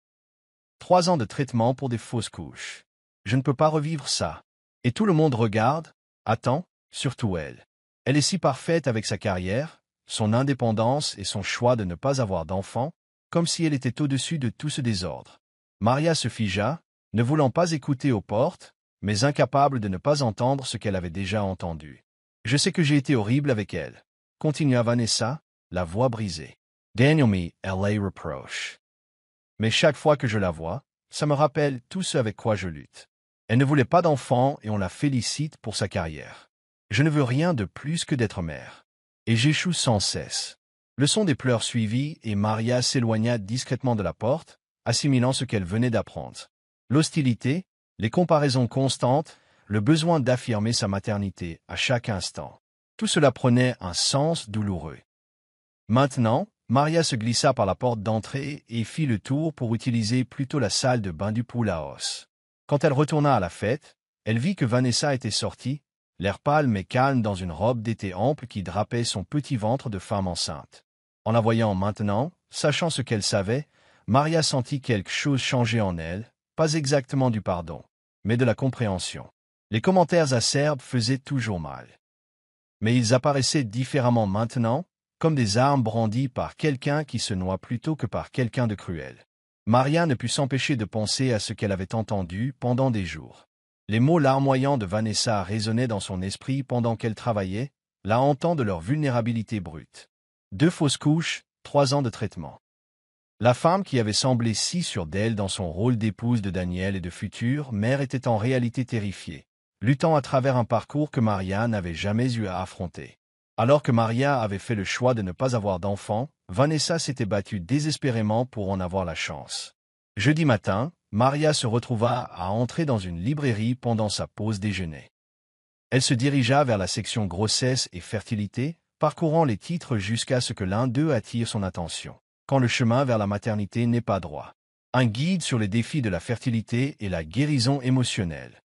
3 ans de traitement pour des fausses couches. Je ne peux pas revivre ça. Et tout le monde regarde, attend, surtout elle. Elle est si parfaite avec sa carrière, son indépendance et son choix de ne pas avoir d'enfant, comme si elle était au-dessus de tout ce désordre. Maria se figea, ne voulant pas écouter aux portes, mais incapable de ne pas entendre ce qu'elle avait déjà entendu. Je sais que j'ai été horrible avec elle, continua Vanessa, la voix brisée. Daniel me la reproche. Mais chaque fois que je la vois, ça me rappelle tout ce avec quoi je lutte. Elle ne voulait pas d'enfant et on la félicite pour sa carrière. Je ne veux rien de plus que d'être mère. Et j'échoue sans cesse. Le son des pleurs suivit et Maria s'éloigna discrètement de la porte, assimilant ce qu'elle venait d'apprendre. L'hostilité, les comparaisons constantes, le besoin d'affirmer sa maternité à chaque instant. Tout cela prenait un sens douloureux. Maintenant, Maria se glissa par la porte d'entrée et fit le tour pour utiliser plutôt la salle de bain du pool à os. Quand elle retourna à la fête, elle vit que Vanessa était sortie, l'air pâle mais calme dans une robe d'été ample qui drapait son petit ventre de femme enceinte. En la voyant maintenant, sachant ce qu'elle savait, Maria sentit quelque chose changer en elle, pas exactement du pardon, mais de la compréhension. Les commentaires acerbes faisaient toujours mal. Mais ils apparaissaient différemment maintenant, comme des armes brandies par quelqu'un qui se noie plutôt que par quelqu'un de cruel. Maria ne put s'empêcher de penser à ce qu'elle avait entendu pendant des jours. Les mots larmoyants de Vanessa résonnaient dans son esprit pendant qu'elle travaillait, la hantant de leur vulnérabilité brute. 2 fausses couches, 3 ans de traitement. La femme qui avait semblé si sûre d'elle dans son rôle d'épouse de Daniel et de future mère était en réalité terrifiée, luttant à travers un parcours que Maria n'avait jamais eu à affronter. Alors que Maria avait fait le choix de ne pas avoir d'enfant, Vanessa s'était battue désespérément pour en avoir la chance. Jeudi matin, Maria se retrouva à entrer dans une librairie pendant sa pause déjeuner. Elle se dirigea vers la section grossesse et fertilité, parcourant les titres jusqu'à ce que l'un d'eux attire son attention. Quand le chemin vers la maternité n'est pas droit. Un guide sur les défis de la fertilité et la guérison émotionnelle.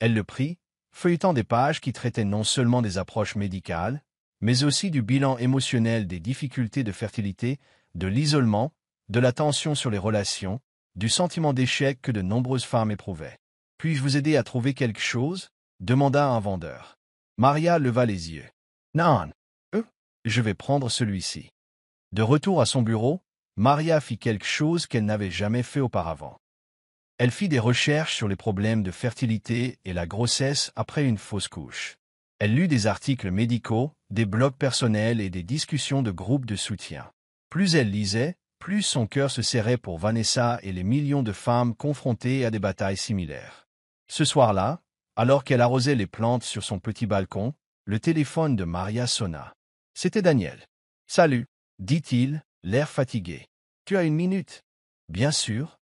Elle le prit, feuilletant des pages qui traitaient non seulement des approches médicales, mais aussi du bilan émotionnel des difficultés de fertilité, de l'isolement, de la tension sur les relations, du sentiment d'échec que de nombreuses femmes éprouvaient. « Puis-je vous aider à trouver quelque chose ?» demanda un vendeur. Maria leva les yeux. « Non, je vais prendre celui-ci. » De retour à son bureau, Maria fit quelque chose qu'elle n'avait jamais fait auparavant. Elle fit des recherches sur les problèmes de fertilité et la grossesse après une fausse couche. Elle lut des articles médicaux, des blogs personnels et des discussions de groupes de soutien. Plus elle lisait, plus son cœur se serrait pour Vanessa et les millions de femmes confrontées à des batailles similaires. Ce soir-là, alors qu'elle arrosait les plantes sur son petit balcon, le téléphone de Maria sonna. C'était Daniel. « Salut, » dit-il, l'air fatigué. « Tu as une minute ?»« Bien sûr. »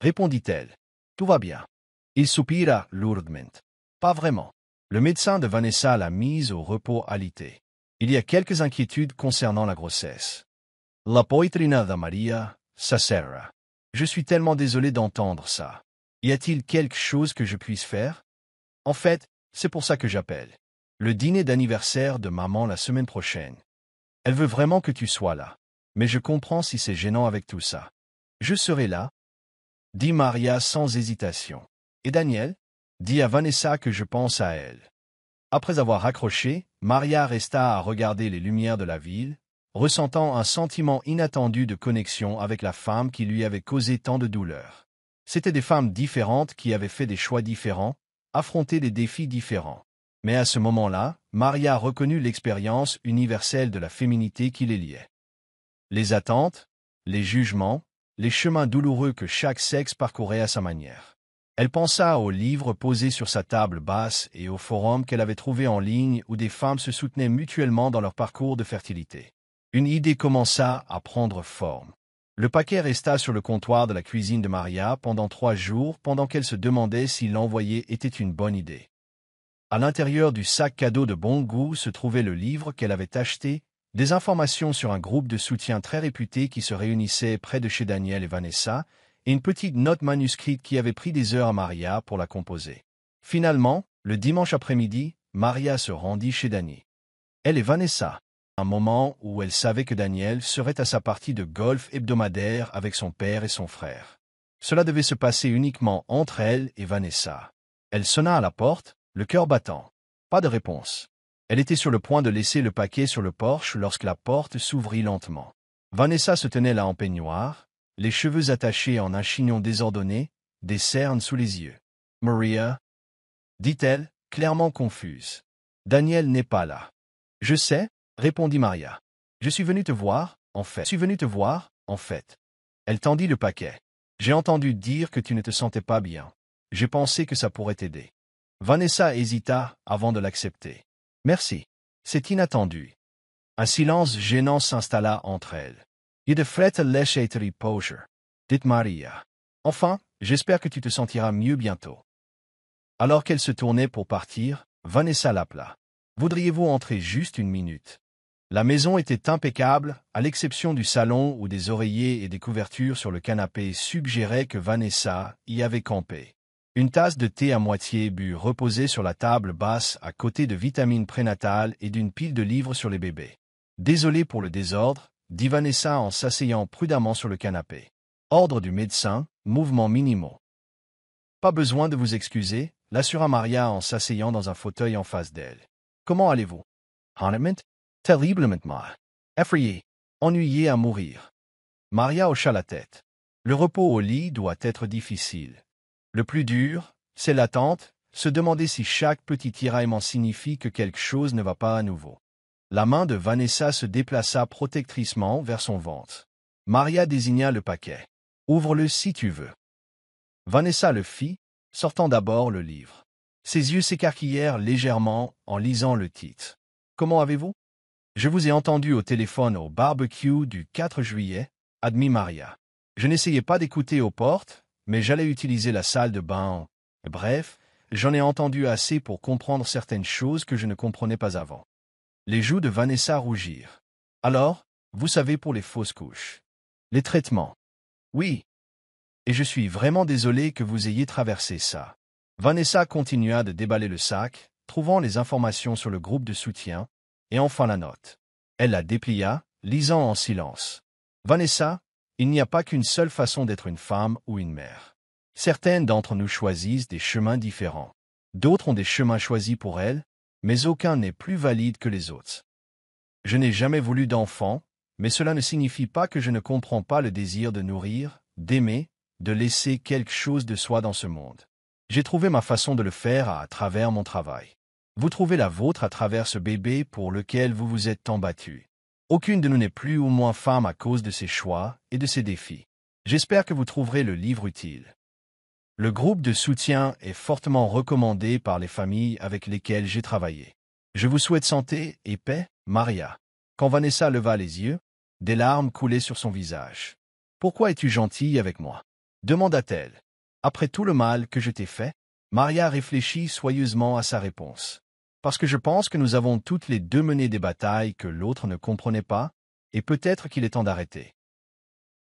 répondit-elle. « Tout va bien. » Il soupira lourdement. « Pas vraiment. » Le médecin de Vanessa l'a mise au repos alité. Il y a quelques inquiétudes concernant la grossesse. La poitrina de Maria, ça sera. Je suis tellement désolé d'entendre ça. Y a-t-il quelque chose que je puisse faire? En fait, c'est pour ça que j'appelle. Le dîner d'anniversaire de maman la semaine prochaine. Elle veut vraiment que tu sois là. Mais je comprends si c'est gênant avec tout ça. Je serai là, dit Maria sans hésitation. Et Daniel? Dis à Vanessa que je pense à elle. Après avoir raccroché, Maria resta à regarder les lumières de la ville, ressentant un sentiment inattendu de connexion avec la femme qui lui avait causé tant de douleur. C'étaient des femmes différentes qui avaient fait des choix différents, affronté des défis différents. Mais à ce moment-là, Maria reconnut l'expérience universelle de la féminité qui les liait. Les attentes, les jugements, les chemins douloureux que chaque sexe parcourait à sa manière. Elle pensa aux livres posés sur sa table basse et aux forums qu'elle avait trouvés en ligne où des femmes se soutenaient mutuellement dans leur parcours de fertilité. Une idée commença à prendre forme. Le paquet resta sur le comptoir de la cuisine de Maria pendant 3 jours pendant qu'elle se demandait si l'envoyer était une bonne idée. À l'intérieur du sac cadeau de bon goût se trouvait le livre qu'elle avait acheté, des informations sur un groupe de soutien très réputé qui se réunissait près de chez Daniel et Vanessa, et une petite note manuscrite qui avait pris des heures à Maria pour la composer. Finalement, le dimanche après-midi, Maria se rendit chez Dani. Elle et Vanessa, un moment où elle savait que Daniel serait à sa partie de golf hebdomadaire avec son père et son frère. Cela devait se passer uniquement entre elle et Vanessa. Elle sonna à la porte, le cœur battant. Pas de réponse. Elle était sur le point de laisser le paquet sur le porche lorsque la porte s'ouvrit lentement. Vanessa se tenait là en peignoir, les cheveux attachés en un chignon désordonné, des cernes sous les yeux. « Maria » dit-elle, clairement confuse. « Daniel n'est pas là. »« Je sais » répondit Maria. « Je suis venue te voir, en fait. »« Je suis venue te voir, en fait. » Elle tendit le paquet. « J'ai entendu dire que tu ne te sentais pas bien. J'ai pensé que ça pourrait t'aider. » Vanessa hésita avant de l'accepter. « Merci. C'est inattendu. » Un silence gênant s'installa entre elles. « Il devrait te laisser te reposer, » dit Maria. « Enfin, j'espère que tu te sentiras mieux bientôt. » Alors qu'elle se tournait pour partir, Vanessa l'appela. « Voudriez-vous entrer juste une minute ?» La maison était impeccable, à l'exception du salon où des oreillers et des couvertures sur le canapé suggéraient que Vanessa y avait campé. Une tasse de thé à moitié bu reposait sur la table basse à côté de vitamines prénatales et d'une pile de livres sur les bébés. « Désolé pour le désordre, » dit Vanessa en s'asseyant prudemment sur le canapé. « Ordre du médecin, mouvements minimaux. »« Pas besoin de vous excuser, » l'assura Maria en s'asseyant dans un fauteuil en face d'elle. « Comment allez-vous? »« Honnêtement, terriblement. Effrayé, ennuyé à mourir. » Maria hocha la tête. « Le repos au lit doit être difficile. Le plus dur, C'est l'attente, se demander si chaque petit tiraillement signifie que quelque chose ne va pas à nouveau. La main de Vanessa se déplaça protectriquement vers son ventre. Maria désigna le paquet. « Ouvre-le si tu veux. » Vanessa le fit, sortant d'abord le livre. Ses yeux s'écarquillèrent légèrement en lisant le titre. « Comment avez-vous? »« Je vous ai entendu au téléphone au barbecue du 4 juillet, admit Maria. Je n'essayais pas d'écouter aux portes, mais j'allais utiliser la salle de bain. Bref, j'en ai entendu assez pour comprendre certaines choses que je ne comprenais pas avant. » Les joues de Vanessa rougirent. « Alors, vous savez pour les fausses couches. Les traitements. »« Oui. Et je suis vraiment désolé que vous ayez traversé ça. » Vanessa continua de déballer le sac, trouvant les informations sur le groupe de soutien, et enfin la note. Elle la déplia, lisant en silence. « Vanessa, il n'y a pas qu'une seule façon d'être une femme ou une mère. Certaines d'entre nous choisissent des chemins différents. D'autres ont des chemins choisis pour elles, mais aucun n'est plus valide que les autres. Je n'ai jamais voulu d'enfant, mais cela ne signifie pas que je ne comprends pas le désir de nourrir, d'aimer, de laisser quelque chose de soi dans ce monde. J'ai trouvé ma façon de le faire à travers mon travail. Vous trouvez la vôtre à travers ce bébé pour lequel vous vous êtes tant battu. Aucune de nous n'est plus ou moins femme à cause de ses choix et de ses défis. J'espère que vous trouverez le livre utile. Le groupe de soutien est fortement recommandé par les familles avec lesquelles j'ai travaillé. Je vous souhaite santé et paix, Maria. » Quand Vanessa leva les yeux, des larmes coulaient sur son visage. « Pourquoi es-tu gentille avec moi ?» demanda-t-elle. « Après tout le mal que je t'ai fait ?» Maria réfléchit soigneusement à sa réponse. « Parce que je pense que nous avons toutes les deux mené des batailles que l'autre ne comprenait pas, et peut-être qu'il est temps d'arrêter. »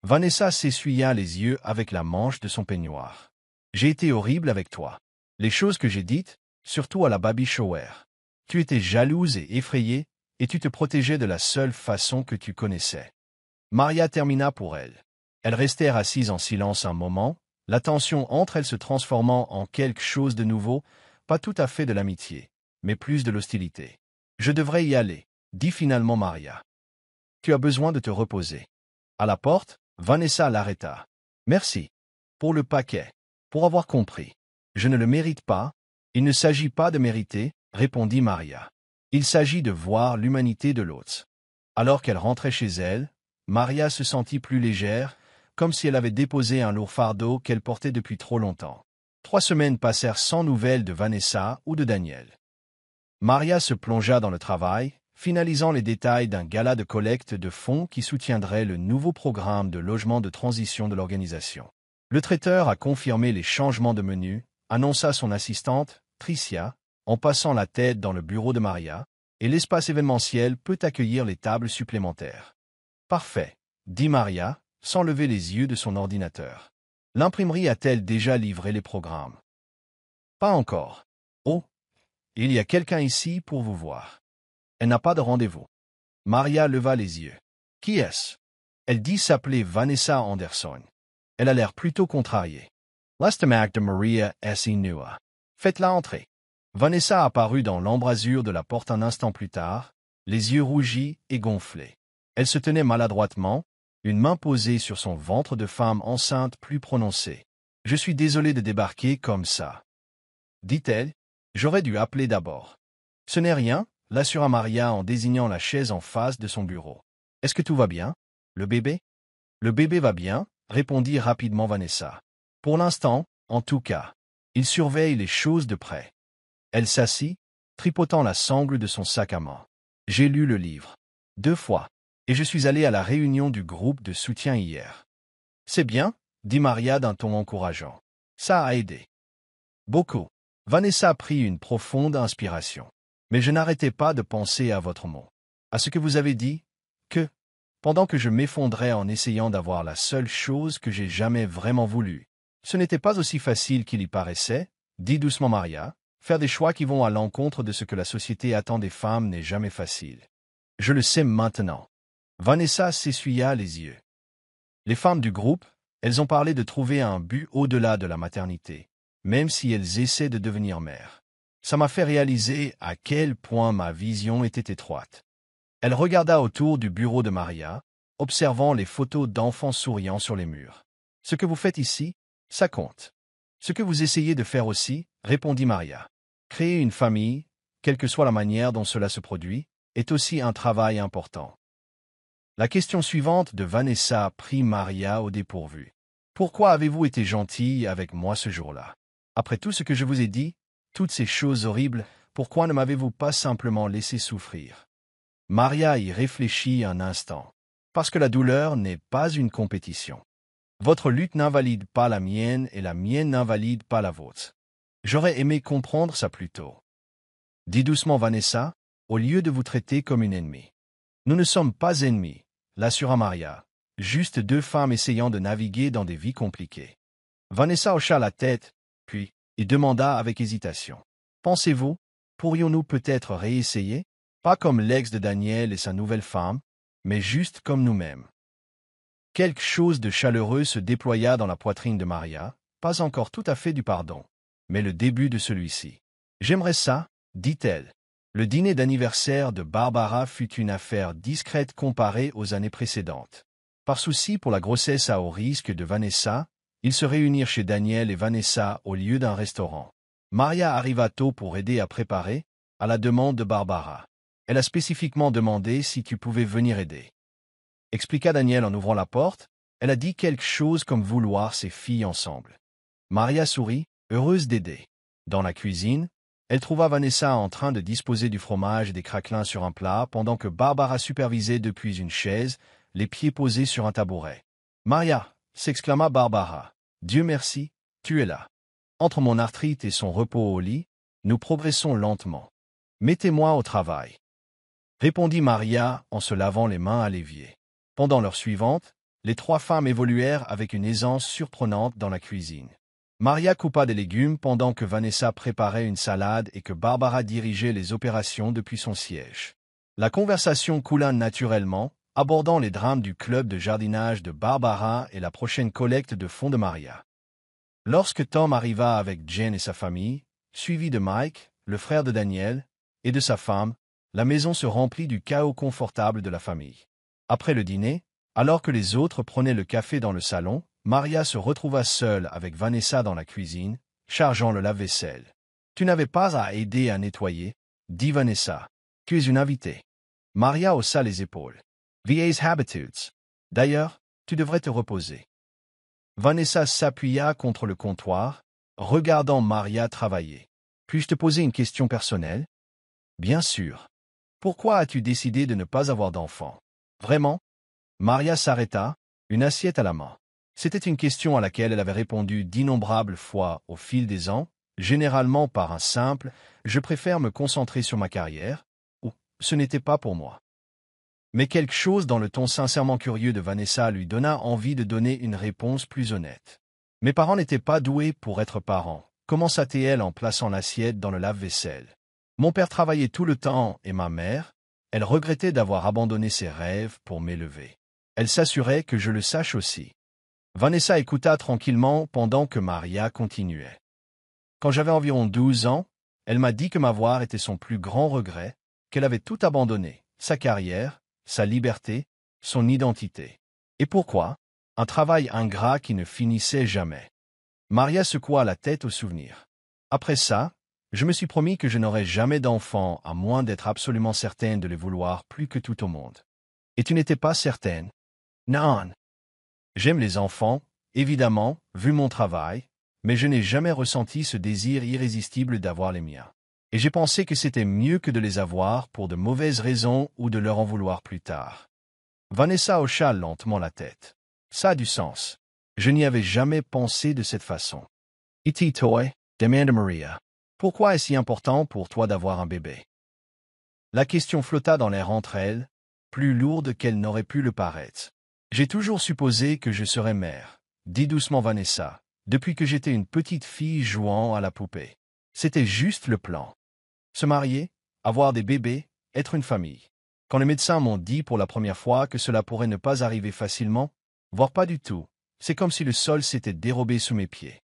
Vanessa s'essuya les yeux avec la manche de son peignoir. « J'ai été horrible avec toi. Les choses que j'ai dites, surtout à la baby shower. Tu étais jalouse et effrayée, et tu te protégeais de la seule façon que tu connaissais. » Maria termina pour elle. Elles restèrent assises en silence un moment, la tension entre elles se transformant en quelque chose de nouveau, pas tout à fait de l'amitié, mais plus de l'hostilité. « Je devrais y aller, » dit finalement Maria. « Tu as besoin de te reposer. » À la porte, Vanessa l'arrêta. « Merci. Pour le paquet. Pour avoir compris. Je ne le mérite pas. Il ne s'agit pas de mériter, répondit Maria. Il s'agit de voir l'humanité de l'autre. » Alors qu'elle rentrait chez elle, Maria se sentit plus légère, comme si elle avait déposé un lourd fardeau qu'elle portait depuis trop longtemps. 3 semaines passèrent sans nouvelles de Vanessa ou de Daniel. Maria se plongea dans le travail, finalisant les détails d'un gala de collecte de fonds qui soutiendrait le nouveau programme de logement de transition de l'organisation. Le traiteur a confirmé les changements de menu, annonça son assistante, Tricia, en passant la tête dans le bureau de Maria, et l'espace événementiel peut accueillir les tables supplémentaires. « Parfait, » dit Maria, sans lever les yeux de son ordinateur. « L'imprimerie a-t-elle déjà livré les programmes? »« Pas encore. »« Oh, il y a quelqu'un ici pour vous voir. » Elle n'a pas de rendez-vous. Maria leva les yeux. « Qui est-ce? » Elle dit s'appeler Vanessa Anderson. Elle a l'air plutôt contrariée. L'estomac de Maria est inua. Faites-la entrer. Vanessa apparut dans l'embrasure de la porte un instant plus tard, les yeux rougis et gonflés. Elle se tenait maladroitement, une main posée sur son ventre de femme enceinte plus prononcée. « Je suis désolée de débarquer comme ça. » dit-elle. « J'aurais dû appeler d'abord. »« Ce n'est rien, » l'assura Maria en désignant la chaise en face de son bureau. « Est-ce que tout va bien? Le bébé? » « Le bébé va bien, » répondit rapidement Vanessa. « Pour l'instant, en tout cas. Il surveille les choses de près. » Elle s'assit, tripotant la sangle de son sac à main. « J'ai lu le livre. 2 fois. Et je suis allée à la réunion du groupe de soutien hier. »« C'est bien, » dit Maria d'un ton encourageant. « Ça a aidé. »« Beaucoup. » Vanessa prit une profonde inspiration. « Mais je n'arrêtais pas de penser à votre mot. À ce que vous avez dit, que, pendant que je m'effondrais en essayant d'avoir la seule chose que j'ai jamais vraiment voulu, ce n'était pas aussi facile qu'il y paraissait, dit doucement Maria. Faire des choix qui vont à l'encontre de ce que la société attend des femmes n'est jamais facile. Je le sais maintenant. » Vanessa s'essuya les yeux. Les femmes du groupe, elles ont parlé de trouver un but au-delà de la maternité, même si elles essaient de devenir mères. Ça m'a fait réaliser à quel point ma vision était étroite. Elle regarda autour du bureau de Maria, observant les photos d'enfants souriants sur les murs. « Ce que vous faites ici, ça compte. Ce que vous essayez de faire aussi, répondit Maria. Créer une famille, quelle que soit la manière dont cela se produit, est aussi un travail important. La question suivante de Vanessa prit Maria au dépourvu. Pourquoi avez-vous été gentille avec moi ce jour-là? Après tout ce que je vous ai dit, toutes ces choses horribles, pourquoi ne m'avez-vous pas simplement laissé souffrir? Maria y réfléchit un instant. Parce que la douleur n'est pas une compétition. Votre lutte n'invalide pas la mienne et la mienne n'invalide pas la vôtre. J'aurais aimé comprendre ça plus tôt. Dis doucement Vanessa, au lieu de vous traiter comme une ennemie. Nous ne sommes pas ennemis, l'assura Maria, juste deux femmes essayant de naviguer dans des vies compliquées. Vanessa hocha la tête, puis, il demanda avec hésitation. Pensez-vous, pourrions-nous peut-être réessayer? Pas comme l'ex de Daniel et sa nouvelle femme, mais juste comme nous-mêmes. Quelque chose de chaleureux se déploya dans la poitrine de Maria, pas encore tout à fait du pardon, mais le début de celui-ci. J'aimerais ça, dit-elle. Le dîner d'anniversaire de Barbara fut une affaire discrète comparée aux années précédentes. Par souci pour la grossesse à haut risque de Vanessa, ils se réunirent chez Daniel et Vanessa au lieu d'un restaurant. Maria arriva tôt pour aider à préparer, à la demande de Barbara. Elle a spécifiquement demandé si tu pouvais venir aider. Expliqua Daniel en ouvrant la porte, elle a dit quelque chose comme vouloir ses filles ensemble. Maria sourit, heureuse d'aider. Dans la cuisine, elle trouva Vanessa en train de disposer du fromage et des craquelins sur un plat pendant que Barbara supervisait depuis une chaise, les pieds posés sur un tabouret. « Maria !» s'exclama Barbara. « Dieu merci, tu es là. Entre mon arthrite et son repos au lit, nous progressons lentement. Mettez-moi au travail. » Répondit Maria en se lavant les mains à l'évier. Pendant l'heure suivante, les trois femmes évoluèrent avec une aisance surprenante dans la cuisine. Maria coupa des légumes pendant que Vanessa préparait une salade et que Barbara dirigeait les opérations depuis son siège. La conversation coula naturellement, abordant les drames du club de jardinage de Barbara et la prochaine collecte de fonds de Maria. Lorsque Tom arriva avec Jen et sa famille, suivi de Mike, le frère de Daniel, et de sa femme, la maison se remplit du chaos confortable de la famille. Après le dîner, alors que les autres prenaient le café dans le salon, Maria se retrouva seule avec Vanessa dans la cuisine, chargeant le lave-vaisselle. « Tu n'avais pas à aider à nettoyer, » dit Vanessa. « Tu es une invitée. » Maria haussa les épaules. « VA's habitudes. D'ailleurs, tu devrais te reposer. » Vanessa s'appuya contre le comptoir, regardant Maria travailler. « Puis-je te poser une question personnelle? » « Bien sûr. Pourquoi as-tu décidé de ne pas avoir d'enfant? » « Vraiment? » Maria s'arrêta, une assiette à la main. C'était une question à laquelle elle avait répondu d'innombrables fois au fil des ans, généralement par un simple « je préfère me concentrer sur ma carrière » ou « ce n'était pas pour moi ». Mais quelque chose dans le ton sincèrement curieux de Vanessa lui donna envie de donner une réponse plus honnête. « Mes parents n'étaient pas doués pour être parents », commença-t-elle en plaçant l'assiette dans le lave-vaisselle. « Mon père travaillait tout le temps et ma mère, elle regrettait d'avoir abandonné ses rêves pour m'élever. Elle s'assurait que je le sache aussi. » Vanessa écouta tranquillement pendant que Maria continuait. Quand j'avais environ 12 ans, elle m'a dit que m'avoir était son plus grand regret, qu'elle avait tout abandonné, sa carrière, sa liberté, son identité. Et pourquoi? Un travail ingrat qui ne finissait jamais. Maria secoua la tête au souvenir. Après ça, je me suis promis que je n'aurais jamais d'enfants à moins d'être absolument certaine de les vouloir plus que tout au monde. Et tu n'étais pas certaine? Non. J'aime les enfants, évidemment, vu mon travail, mais je n'ai jamais ressenti ce désir irrésistible d'avoir les miens. Et j'ai pensé que c'était mieux que de les avoir pour de mauvaises raisons ou de leur en vouloir plus tard. Vanessa hocha lentement la tête. Ça a du sens. Je n'y avais jamais pensé de cette façon. Iti toi, demanda Maria. Pourquoi est-ce si important pour toi d'avoir un bébé? La question flotta dans l'air entre elles, plus lourde qu'elle n'aurait pu le paraître. J'ai toujours supposé que je serais mère, dit doucement Vanessa, depuis que j'étais une petite fille jouant à la poupée. C'était juste le plan. Se marier, avoir des bébés, être une famille. Quand les médecins m'ont dit pour la première fois que cela pourrait ne pas arriver facilement, voire pas du tout, c'est comme si le sol s'était dérobé sous mes pieds.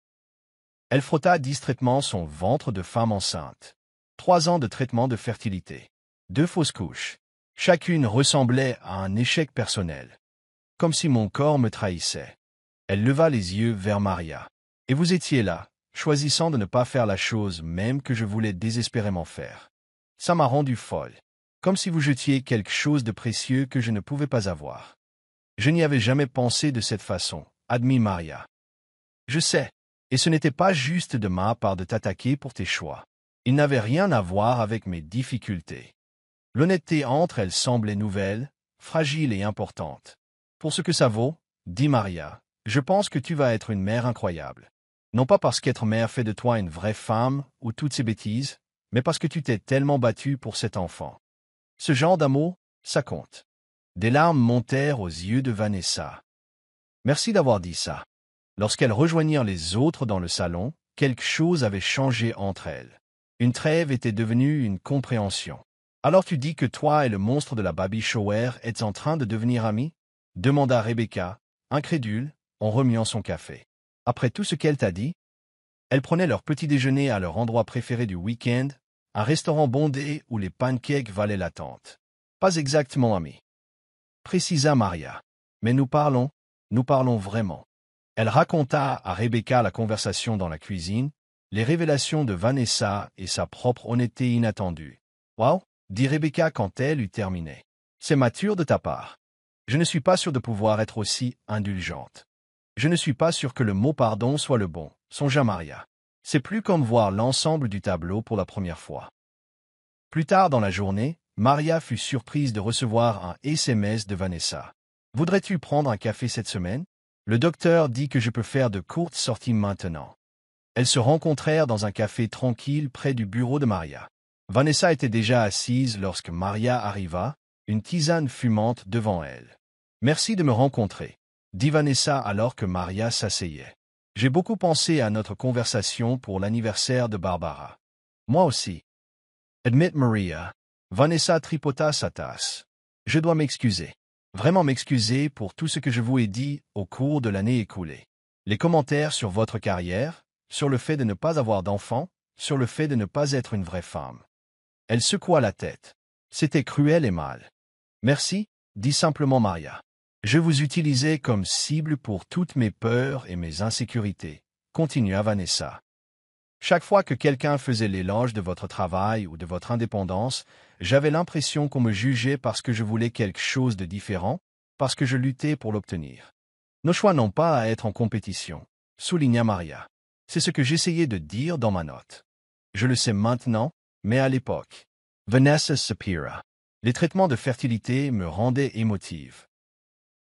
Elle frotta distraitement son ventre de femme enceinte. 3 ans de traitement de fertilité. 2 fausses couches. Chacune ressemblait à un échec personnel. Comme si mon corps me trahissait. Elle leva les yeux vers Maria. Et vous étiez là, choisissant de ne pas faire la chose même que je voulais désespérément faire. Ça m'a rendu folle. Comme si vous jetiez quelque chose de précieux que je ne pouvais pas avoir. Je n'y avais jamais pensé de cette façon, admit Maria. Je sais. Et ce n'était pas juste de ma part de t'attaquer pour tes choix. Il n'avait rien à voir avec mes difficultés. L'honnêteté entre elles semblait nouvelle, fragile et importante. Pour ce que ça vaut, dit Maria, je pense que tu vas être une mère incroyable. Non pas parce qu'être mère fait de toi une vraie femme ou toutes ces bêtises, mais parce que tu t'es tellement battue pour cet enfant. Ce genre d'amour, ça compte. Des larmes montèrent aux yeux de Vanessa. Merci d'avoir dit ça. Lorsqu'elles rejoignirent les autres dans le salon, quelque chose avait changé entre elles. Une trêve était devenue une compréhension. Alors tu dis que toi et le monstre de la Baby Shower êtes en train de devenir amis? Demanda Rebecca, incrédule, en remuant son café. Après tout ce qu'elle t'a dit? Elles prenaient leur petit déjeuner à leur endroit préféré du week-end, un restaurant bondé où les pancakes valaient l'attente. Pas exactement amis, précisa Maria. Mais nous parlons vraiment. Elle raconta à Rebecca la conversation dans la cuisine, les révélations de Vanessa et sa propre honnêteté inattendue. « Wow !» dit Rebecca quand elle eut terminé. « C'est mature de ta part. Je ne suis pas sûre de pouvoir être aussi indulgente. Je ne suis pas sûre que le mot pardon soit le bon, songea Maria. C'est plus comme voir l'ensemble du tableau pour la première fois. » Plus tard dans la journée, Maria fut surprise de recevoir un SMS de Vanessa. « Voudrais-tu prendre un café cette semaine? Le docteur dit que je peux faire de courtes sorties maintenant. » Elles se rencontrèrent dans un café tranquille près du bureau de Maria. Vanessa était déjà assise lorsque Maria arriva, une tisane fumante devant elle. « Merci de me rencontrer, » dit Vanessa alors que Maria s'asseyait. « J'ai beaucoup pensé à notre conversation pour l'anniversaire de Barbara. »« Moi aussi. » Admit Maria. Vanessa tripota sa tasse. « Je dois m'excuser. Vraiment m'excuser pour tout ce que je vous ai dit au cours de l'année écoulée. Les commentaires sur votre carrière, sur le fait de ne pas avoir d'enfant, sur le fait de ne pas être une vraie femme. » Elle secoua la tête. C'était cruel et mal. « Merci, » dit simplement Maria. « Je vous utilisais comme cible pour toutes mes peurs et mes insécurités, » continua Vanessa. Chaque fois que quelqu'un faisait l'éloge de votre travail ou de votre indépendance, j'avais l'impression qu'on me jugeait parce que je voulais quelque chose de différent, parce que je luttais pour l'obtenir. Nos choix n'ont pas à être en compétition, souligna Maria. C'est ce que j'essayais de dire dans ma note. Je le sais maintenant, mais à l'époque. Vanessa Sapira. Les traitements de fertilité me rendaient émotive.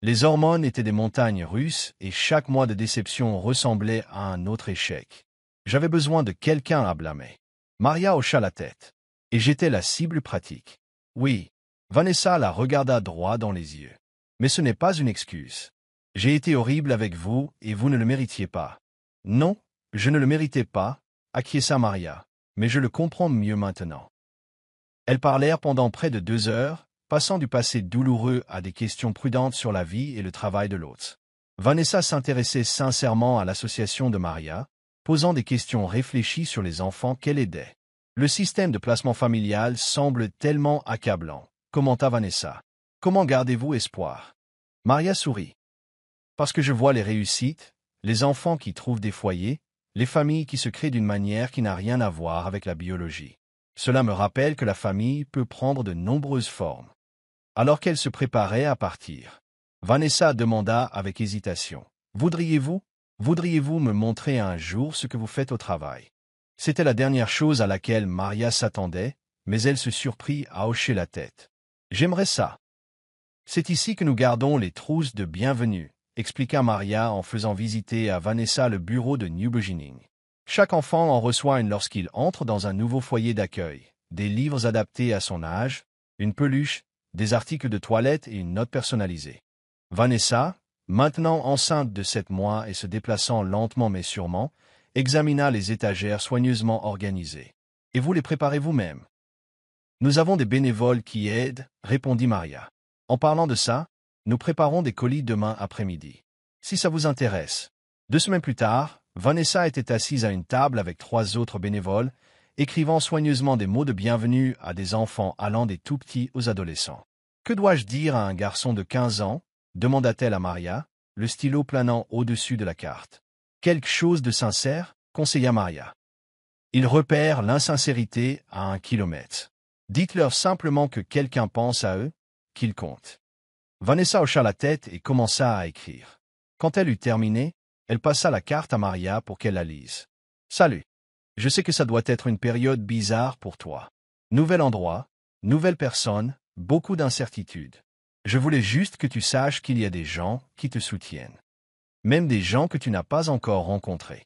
Les hormones étaient des montagnes russes et chaque mois de déception ressemblait à un autre échec. J'avais besoin de quelqu'un à blâmer. Maria hocha la tête. Et j'étais la cible pratique. Oui. Vanessa la regarda droit dans les yeux. Mais ce n'est pas une excuse. J'ai été horrible avec vous et vous ne le méritiez pas. Non, je ne le méritais pas, acquiesça Maria, mais je le comprends mieux maintenant. Elles parlèrent pendant près de 2 heures, passant du passé douloureux à des questions prudentes sur la vie et le travail de l'autre. Vanessa s'intéressait sincèrement à l'association de Maria, posant des questions réfléchies sur les enfants qu'elle aidait. Le système de placement familial semble tellement accablant, commenta Vanessa. Comment gardez-vous espoir? Maria sourit. Parce que je vois les réussites, les enfants qui trouvent des foyers, les familles qui se créent d'une manière qui n'a rien à voir avec la biologie. Cela me rappelle que la famille peut prendre de nombreuses formes. Alors qu'elle se préparait à partir, Vanessa demanda avec hésitation. Voudriez-vous me montrer un jour ce que vous faites au travail? C'était la dernière chose à laquelle Maria s'attendait, mais elle se surprit à hocher la tête. J'aimerais ça. C'est ici que nous gardons les trousses de bienvenue, expliqua Maria en faisant visiter à Vanessa le bureau de New Beginning. Chaque enfant en reçoit une lorsqu'il entre dans un nouveau foyer d'accueil, des livres adaptés à son âge, une peluche, des articles de toilette et une note personnalisée. Vanessa, maintenant enceinte de 7 mois et se déplaçant lentement mais sûrement, examina les étagères soigneusement organisées. « Et vous les préparez vous-même? »« Nous avons des bénévoles qui aident, » répondit Maria. « En parlant de ça, nous préparons des colis demain après-midi. Si ça vous intéresse. » 2 semaines plus tard, Vanessa était assise à une table avec 3 autres bénévoles, écrivant soigneusement des mots de bienvenue à des enfants allant des tout-petits aux adolescents. « Que dois-je dire à un garçon de 15 ans ?» demanda-t-elle à Maria, le stylo planant au-dessus de la carte. « Quelque chose de sincère ?» conseilla Maria. Ils repèrent l'insincérité à 1 kilomètre. Dites-leur simplement que quelqu'un pense à eux, qu'ils comptent. Vanessa hocha la tête et commença à écrire. Quand elle eut terminé, elle passa la carte à Maria pour qu'elle la lise. « Salut. Je sais que ça doit être une période bizarre pour toi. Nouvel endroit, nouvelle personne, beaucoup d'incertitudes. Je voulais juste que tu saches qu'il y a des gens qui te soutiennent. Même des gens que tu n'as pas encore rencontrés.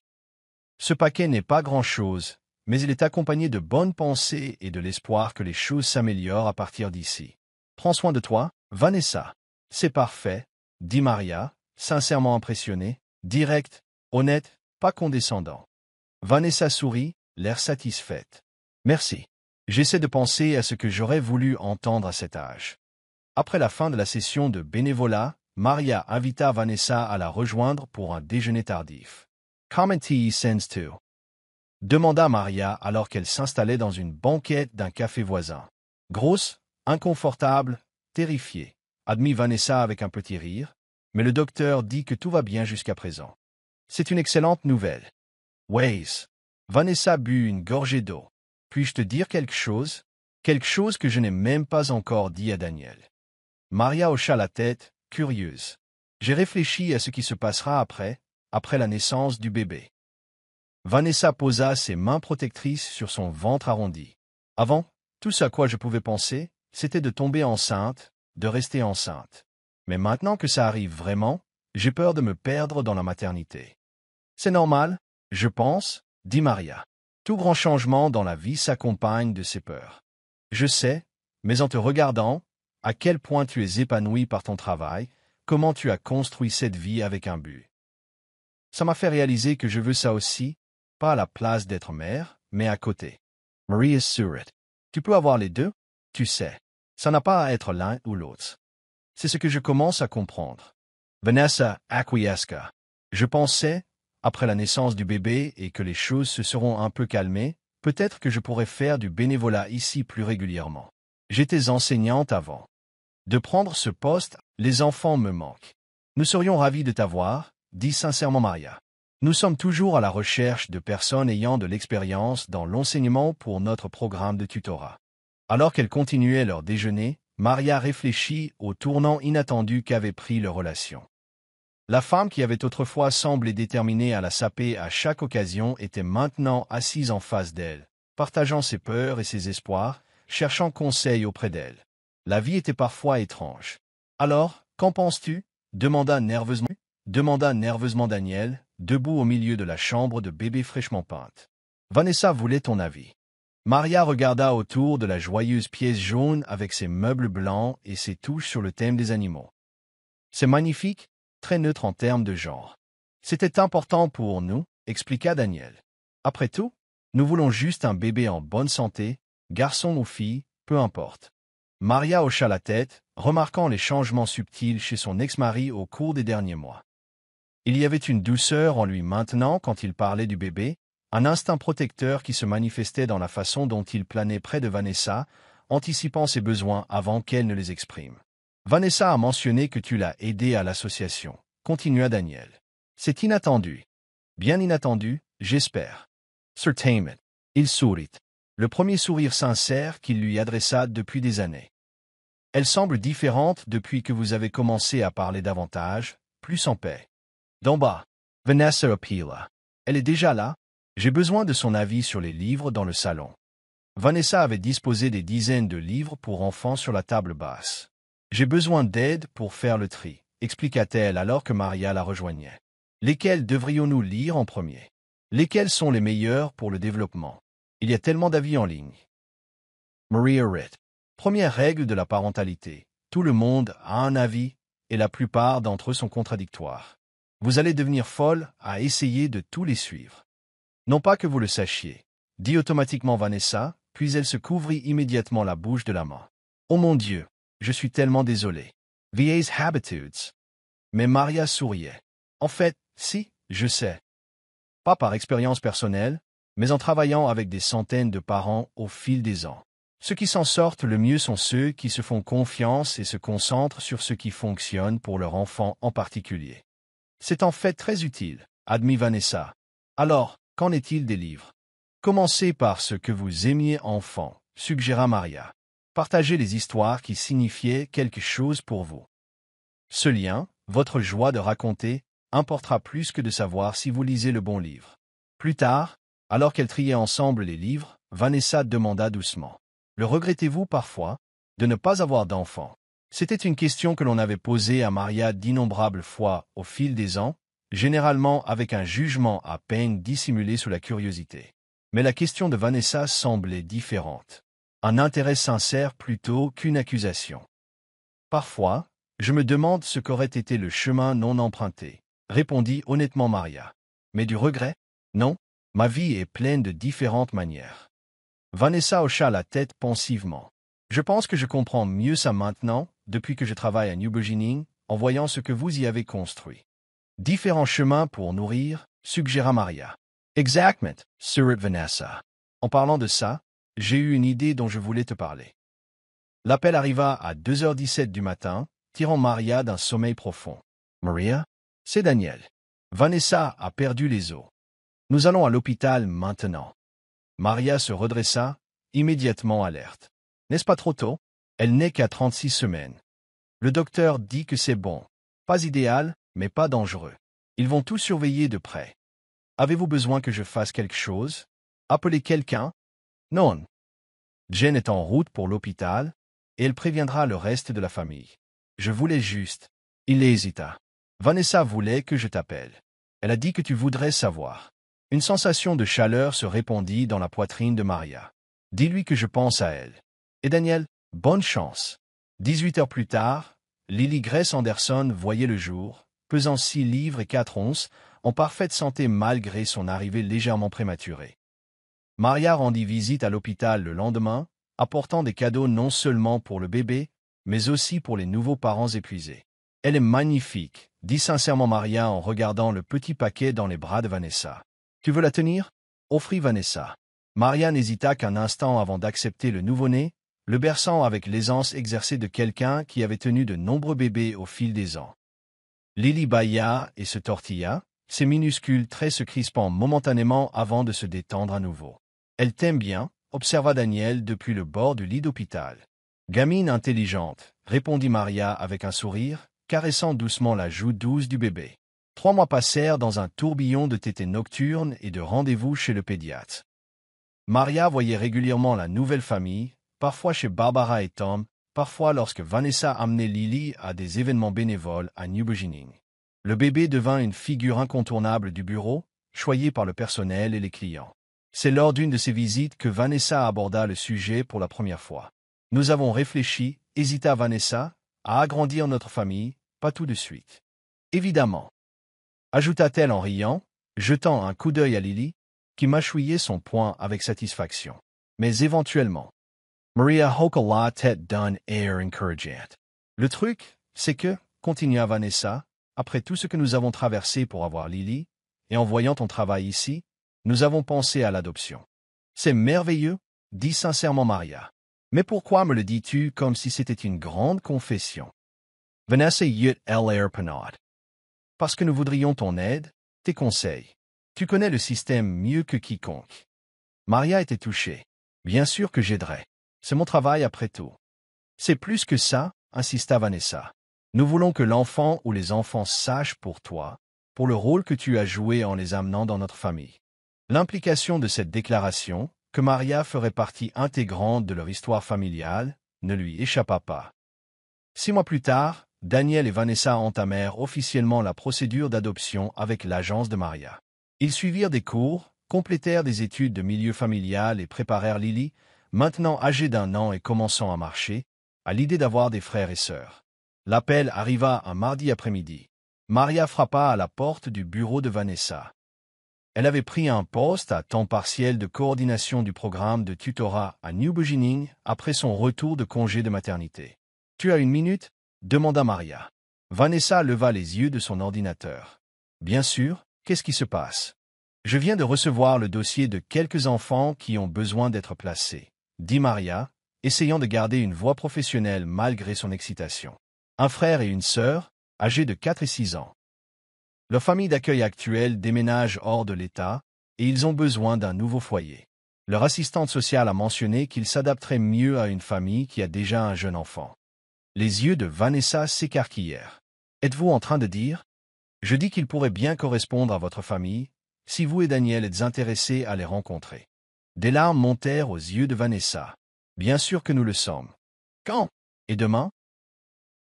Ce paquet n'est pas grand-chose, mais il est accompagné de bonnes pensées et de l'espoir que les choses s'améliorent à partir d'ici. Prends soin de toi, Vanessa. » « C'est parfait, » dit Maria, sincèrement impressionnée, direct, honnête, pas condescendant. Vanessa sourit, l'air satisfaite. « Merci. J'essaie de penser à ce que j'aurais voulu entendre à cet âge. » Après la fin de la session de bénévolat, Maria invita Vanessa à la rejoindre pour un déjeuner tardif. « Comment t'y sens-tu » demanda Maria alors qu'elle s'installait dans une banquette d'un café voisin. Grosse, inconfortable, terrifiée, admit Vanessa avec un petit rire, mais le docteur dit que tout va bien jusqu'à présent. C'est une excellente nouvelle. Waze. Vanessa but une gorgée d'eau. Puis-je te dire quelque chose? Quelque chose que je n'ai même pas encore dit à Daniel. Maria hocha la tête, curieuse. J'ai réfléchi à ce qui se passera après la naissance du bébé. Vanessa posa ses mains protectrices sur son ventre arrondi. Avant, tout ce à quoi je pouvais penser, c'était de tomber enceinte, de rester enceinte. Mais maintenant que ça arrive vraiment, j'ai peur de me perdre dans la maternité. C'est normal, je pense, dit Maria. Tout grand changement dans la vie s'accompagne de ces peurs. Je sais, mais en te regardant, à quel point tu es épanoui par ton travail, comment tu as construit cette vie avec un but. Ça m'a fait réaliser que je veux ça aussi, pas à la place d'être mère, mais à côté. Maria sourit. Tu peux avoir les deux, tu sais. Ça n'a pas à être l'un ou l'autre. C'est ce que je commence à comprendre. Vanessa acquiesça. Je pensais, après la naissance du bébé et que les choses se seront un peu calmées, peut-être que je pourrais faire du bénévolat ici plus régulièrement. J'étais enseignante avant. De prendre ce poste, les enfants me manquent. Nous serions ravis de t'avoir, dit sincèrement Maria. Nous sommes toujours à la recherche de personnes ayant de l'expérience dans l'enseignement pour notre programme de tutorat. Alors qu'elles continuaient leur déjeuner, Maria réfléchit au tournant inattendu qu'avait pris leur relation. La femme qui avait autrefois semblé déterminée à la saper à chaque occasion était maintenant assise en face d'elle, partageant ses peurs et ses espoirs, cherchant conseil auprès d'elle. La vie était parfois étrange. « Alors, qu'en penses-tu » demanda nerveusement Daniel, debout au milieu de la chambre de bébé fraîchement peinte. Vanessa voulait ton avis. Maria regarda autour de la joyeuse pièce jaune avec ses meubles blancs et ses touches sur le thème des animaux. C'est magnifique, très neutre en termes de genre. C'était important pour nous, expliqua Daniel. Après tout, nous voulons juste un bébé en bonne santé, garçon ou fille, peu importe. Maria hocha la tête, remarquant les changements subtils chez son ex-mari au cours des derniers mois. Il y avait une douceur en lui maintenant quand il parlait du bébé, un instinct protecteur qui se manifestait dans la façon dont il planait près de Vanessa, anticipant ses besoins avant qu'elle ne les exprime. « Vanessa a mentionné que tu l'as aidée à l'association, » continua Daniel. « C'est inattendu. Bien inattendu, j'espère. » Certainement. Il sourit. Le premier sourire sincère qu'il lui adressa depuis des années. « Elle semble différente depuis que vous avez commencé à parler davantage, plus en paix. » D'en bas, Vanessa appela. « Elle est déjà là. J'ai besoin de son avis sur les livres dans le salon. » Vanessa avait disposé des dizaines de livres pour enfants sur la table basse. « J'ai besoin d'aide pour faire le tri, » expliqua-t-elle alors que Maria la rejoignait. « Lesquels devrions-nous lire en premier? Lesquels sont les meilleurs pour le développement? Il y a tellement d'avis en ligne. » Maria Ritt. Première règle de la parentalité. Tout le monde a un avis, et la plupart d'entre eux sont contradictoires. Vous allez devenir folle à essayer de tous les suivre. Non pas que vous le sachiez, dit automatiquement Vanessa, puis elle se couvrit immédiatement la bouche de la main. Oh mon Dieu, je suis tellement désolée. VA's habitudes. Mais Maria souriait. En fait, si, je sais. Pas par expérience personnelle, mais en travaillant avec des centaines de parents au fil des ans. Ceux qui s'en sortent le mieux sont ceux qui se font confiance et se concentrent sur ce qui fonctionne pour leur enfant en particulier. C'est en fait très utile, admit Vanessa. Alors, Qu'en est-il des livres? Commencez par ce que vous aimiez enfant, suggéra Maria. Partagez les histoires qui signifiaient quelque chose pour vous. Ce lien, votre joie de raconter, importera plus que de savoir si vous lisez le bon livre. Plus tard, alors qu'elles triaient ensemble les livres, Vanessa demanda doucement. Le regrettez-vous parfois, de ne pas avoir d'enfant? C'était une question que l'on avait posée à Maria d'innombrables fois au fil des ans, généralement avec un jugement à peine dissimulé sous la curiosité. Mais la question de Vanessa semblait différente. Un intérêt sincère plutôt qu'une accusation. Parfois, je me demande ce qu'aurait été le chemin non emprunté, répondit honnêtement Maria. Mais du regret? Non, ma vie est pleine de différentes manières. Vanessa hocha la tête pensivement. Je pense que je comprends mieux ça maintenant, depuis que je travaille à New Beginning, en voyant ce que vous y avez construit. Différents chemins pour nourrir, suggéra Maria. Exactement, sourit Vanessa. En parlant de ça, j'ai eu une idée dont je voulais te parler. L'appel arriva à 2h17 du matin, tirant Maria d'un sommeil profond. Maria? C'est Daniel. Vanessa a perdu les os. Nous allons à l'hôpital maintenant. Maria se redressa, immédiatement alerte. N'est-ce pas trop tôt? Elle n'est qu'à 36 semaines. Le docteur dit que c'est bon. Pas idéal, mais pas dangereux. Ils vont tout surveiller de près. Avez-vous besoin que je fasse quelque chose? Appelez quelqu'un? Non. Jen est en route pour l'hôpital, et elle préviendra le reste de la famille. Je voulais juste. Il hésita. Vanessa voulait que je t'appelle. Elle a dit que tu voudrais savoir. Une sensation de chaleur se répandit dans la poitrine de Maria. Dis-lui que je pense à elle. Et Daniel, bonne chance. 18 heures plus tard, Lily Grace Anderson voyait le jour, pesant 6 livres et 4 onces, en parfaite santé malgré son arrivée légèrement prématurée. Maria rendit visite à l'hôpital le lendemain, apportant des cadeaux non seulement pour le bébé, mais aussi pour les nouveaux parents épuisés. Elle est magnifique, dit sincèrement Maria en regardant le petit paquet dans les bras de Vanessa. Tu veux la tenir? Offrit Vanessa. Maria n'hésita qu'un instant avant d'accepter le nouveau-né, le berçant avec l'aisance exercée de quelqu'un qui avait tenu de nombreux bébés au fil des ans. Lily bâilla et se tortilla, ses minuscules traits se crispant momentanément avant de se détendre à nouveau. Elle t'aime bien, observa Daniel depuis le bord du lit d'hôpital. Gamine intelligente, répondit Maria avec un sourire, caressant doucement la joue douce du bébé. 3 mois passèrent dans un tourbillon de tétées nocturnes et de rendez-vous chez le pédiatre. Maria voyait régulièrement la nouvelle famille, parfois chez Barbara et Tom, parfois lorsque Vanessa amenait Lily à des événements bénévoles à New Beginning. Le bébé devint une figure incontournable du bureau, choyé par le personnel et les clients. C'est lors d'une de ces visites que Vanessa aborda le sujet pour la première fois. Nous avons réfléchi, hésita Vanessa, à agrandir notre famille, pas tout de suite. Évidemment, ajouta-t-elle en riant, jetant un coup d'œil à Lily, qui mâchouillait son poing avec satisfaction. Mais éventuellement. Maria hocha la tête d'un air encourageant. Le truc, c'est que, continua Vanessa, après tout ce que nous avons traversé pour avoir Lily, et en voyant ton travail ici, nous avons pensé à l'adoption. C'est merveilleux, dit sincèrement Maria. Mais pourquoi me le dis-tu comme si c'était une grande confession? Vanessa eut l'air penaude. Parce que nous voudrions ton aide, tes conseils. Tu connais le système mieux que quiconque. Maria était touchée. Bien sûr que j'aiderai. C'est mon travail après tout. C'est plus que ça, insista Vanessa. Nous voulons que l'enfant ou les enfants sachent pour toi, pour le rôle que tu as joué en les amenant dans notre famille. L'implication de cette déclaration, que Maria ferait partie intégrante de leur histoire familiale, ne lui échappa pas. 6 mois plus tard, Daniel et Vanessa entamèrent officiellement la procédure d'adoption avec l'agence de Maria. Ils suivirent des cours, complétèrent des études de milieu familial et préparèrent Lily, maintenant âgée d'1 an et commençant à marcher, à l'idée d'avoir des frères et sœurs. L'appel arriva un mardi après-midi. Maria frappa à la porte du bureau de Vanessa. Elle avait pris un poste à temps partiel de coordination du programme de tutorat à New Beginning après son retour de congé de maternité. « Tu as 1 minute ?» demanda Maria. Vanessa leva les yeux de son ordinateur. « Bien sûr, qu'est-ce qui se passe? » « Je viens de recevoir le dossier de quelques enfants qui ont besoin d'être placés, » dit Maria, essayant de garder une voix professionnelle malgré son excitation. Un frère et une sœur, âgés de 4 et 6 ans. Leur famille d'accueil actuelle déménage hors de l'État, et ils ont besoin d'un nouveau foyer. Leur assistante sociale a mentionné qu'ils s'adapteraient mieux à une famille qui a déjà un jeune enfant. Les yeux de Vanessa s'écarquillèrent. Êtes-vous en train de dire? Je dis qu'ils pourraient bien correspondre à votre famille, si vous et Daniel êtes intéressés à les rencontrer. Des larmes montèrent aux yeux de Vanessa. Bien sûr que nous le sommes. Quand? Et demain?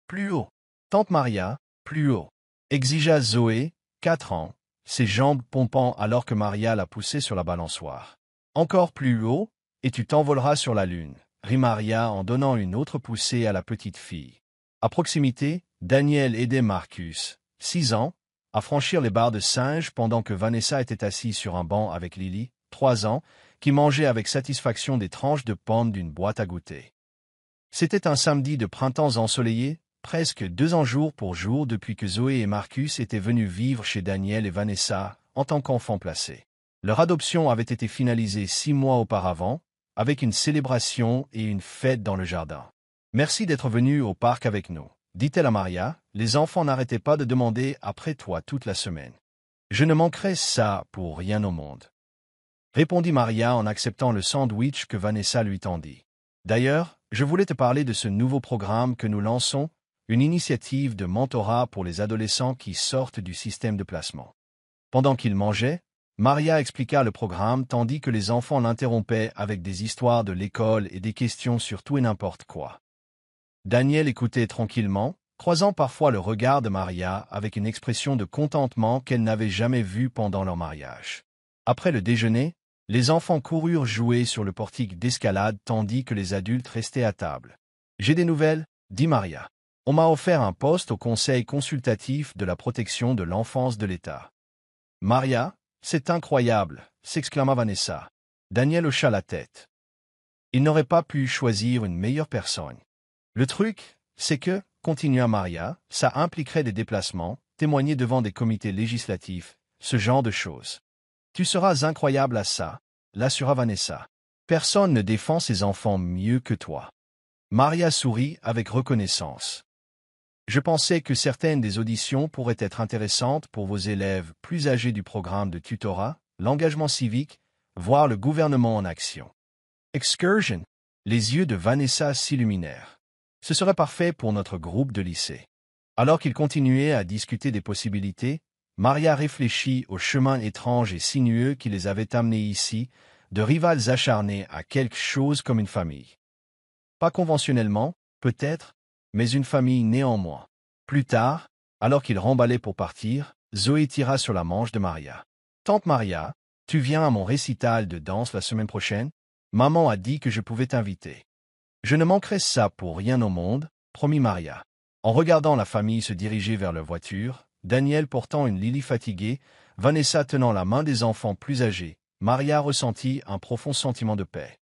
Plus haut. Tante Maria, plus haut. Exigea Zoé, 4 ans, ses jambes pompant alors que Maria la poussait sur la balançoire. Encore plus haut, et tu t'envoleras sur la lune, rit Maria en donnant une autre poussée à la petite fille. À proximité, Daniel aidait Marcus, 6 ans, à franchir les barres de singe pendant que Vanessa était assise sur un banc avec Lily, 3 ans, qui mangeait avec satisfaction des tranches de pommes d'une boîte à goûter. C'était un samedi de printemps ensoleillé, presque 2 ans jour pour jour depuis que Zoé et Marcus étaient venus vivre chez Daniel et Vanessa en tant qu'enfants placés. Leur adoption avait été finalisée 6 mois auparavant, avec une célébration et une fête dans le jardin. Merci d'être venu au parc avec nous, dit-elle à Maria. Les enfants n'arrêtaient pas de demander après toi toute la semaine. Je ne manquerai ça pour rien au monde, répondit Maria en acceptant le sandwich que Vanessa lui tendit. D'ailleurs, je voulais te parler de ce nouveau programme que nous lançons, une initiative de mentorat pour les adolescents qui sortent du système de placement. Pendant qu'ils mangeaient, Maria expliqua le programme tandis que les enfants l'interrompaient avec des histoires de l'école et des questions sur tout et n'importe quoi. Daniel écoutait tranquillement, croisant parfois le regard de Maria avec une expression de contentement qu'elle n'avait jamais vue pendant leur mariage. Après le déjeuner, les enfants coururent jouer sur le portique d'escalade tandis que les adultes restaient à table. « J'ai des nouvelles, » dit Maria. « On m'a offert un poste au Conseil consultatif de la protection de l'enfance de l'État. » « Maria, c'est incroyable, » s'exclama Vanessa. Daniel hocha la tête. Il n'aurait pas pu choisir une meilleure personne. Le truc, c'est que, continua Maria, ça impliquerait des déplacements, témoigner devant des comités législatifs, ce genre de choses. Tu seras incroyable à ça, l'assura Vanessa. Personne ne défend ses enfants mieux que toi. Maria sourit avec reconnaissance. Je pensais que certaines des auditions pourraient être intéressantes pour vos élèves plus âgés du programme de tutorat, l'engagement civique, voire le gouvernement en action. Excursion. Les yeux de Vanessa s'illuminèrent. Ce serait parfait pour notre groupe de lycée. Alors qu'ils continuaient à discuter des possibilités, Maria réfléchit au chemin étrange et sinueux qui les avait amenés ici, de rivales acharnés à quelque chose comme une famille. Pas conventionnellement, peut-être, mais une famille néanmoins. Plus tard, alors qu'ils remballaient pour partir, Zoé tira sur la manche de Maria. « Tante Maria, tu viens à mon récital de danse la semaine prochaine? Maman a dit que je pouvais t'inviter. » « Je ne manquerai ça pour rien au monde, » promit Maria. En regardant la famille se diriger vers leur voiture, Daniel portant une Lily fatiguée, Vanessa tenant la main des enfants plus âgés, Maria ressentit un profond sentiment de paix.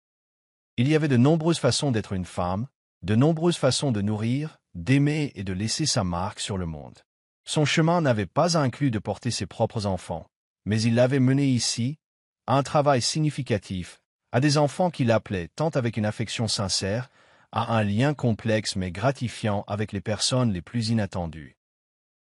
Il y avait de nombreuses façons d'être une femme, de nombreuses façons de nourrir, d'aimer et de laisser sa marque sur le monde. Son chemin n'avait pas inclus de porter ses propres enfants, mais il l'avait mené ici, à un travail significatif, à des enfants qu'il appelait tant avec une affection sincère, à un lien complexe mais gratifiant avec les personnes les plus inattendues.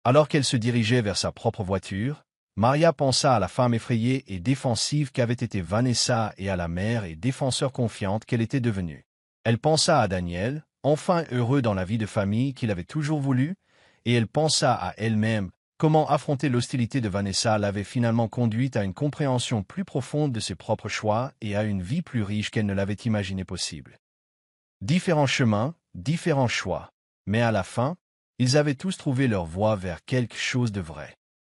Alors qu'elle se dirigeait vers sa propre voiture, Maria pensa à la femme effrayée et défensive qu'avait été Vanessa et à la mère et défenseur confiante qu'elle était devenue. Elle pensa à Daniel, enfin heureux dans la vie de famille qu'il avait toujours voulu, et elle pensa à elle-même, comment affronter l'hostilité de Vanessa l'avait finalement conduite à une compréhension plus profonde de ses propres choix et à une vie plus riche qu'elle ne l'avait imaginé possible. Différents chemins, différents choix, mais à la fin, ils avaient tous trouvé leur voie vers quelque chose de vrai.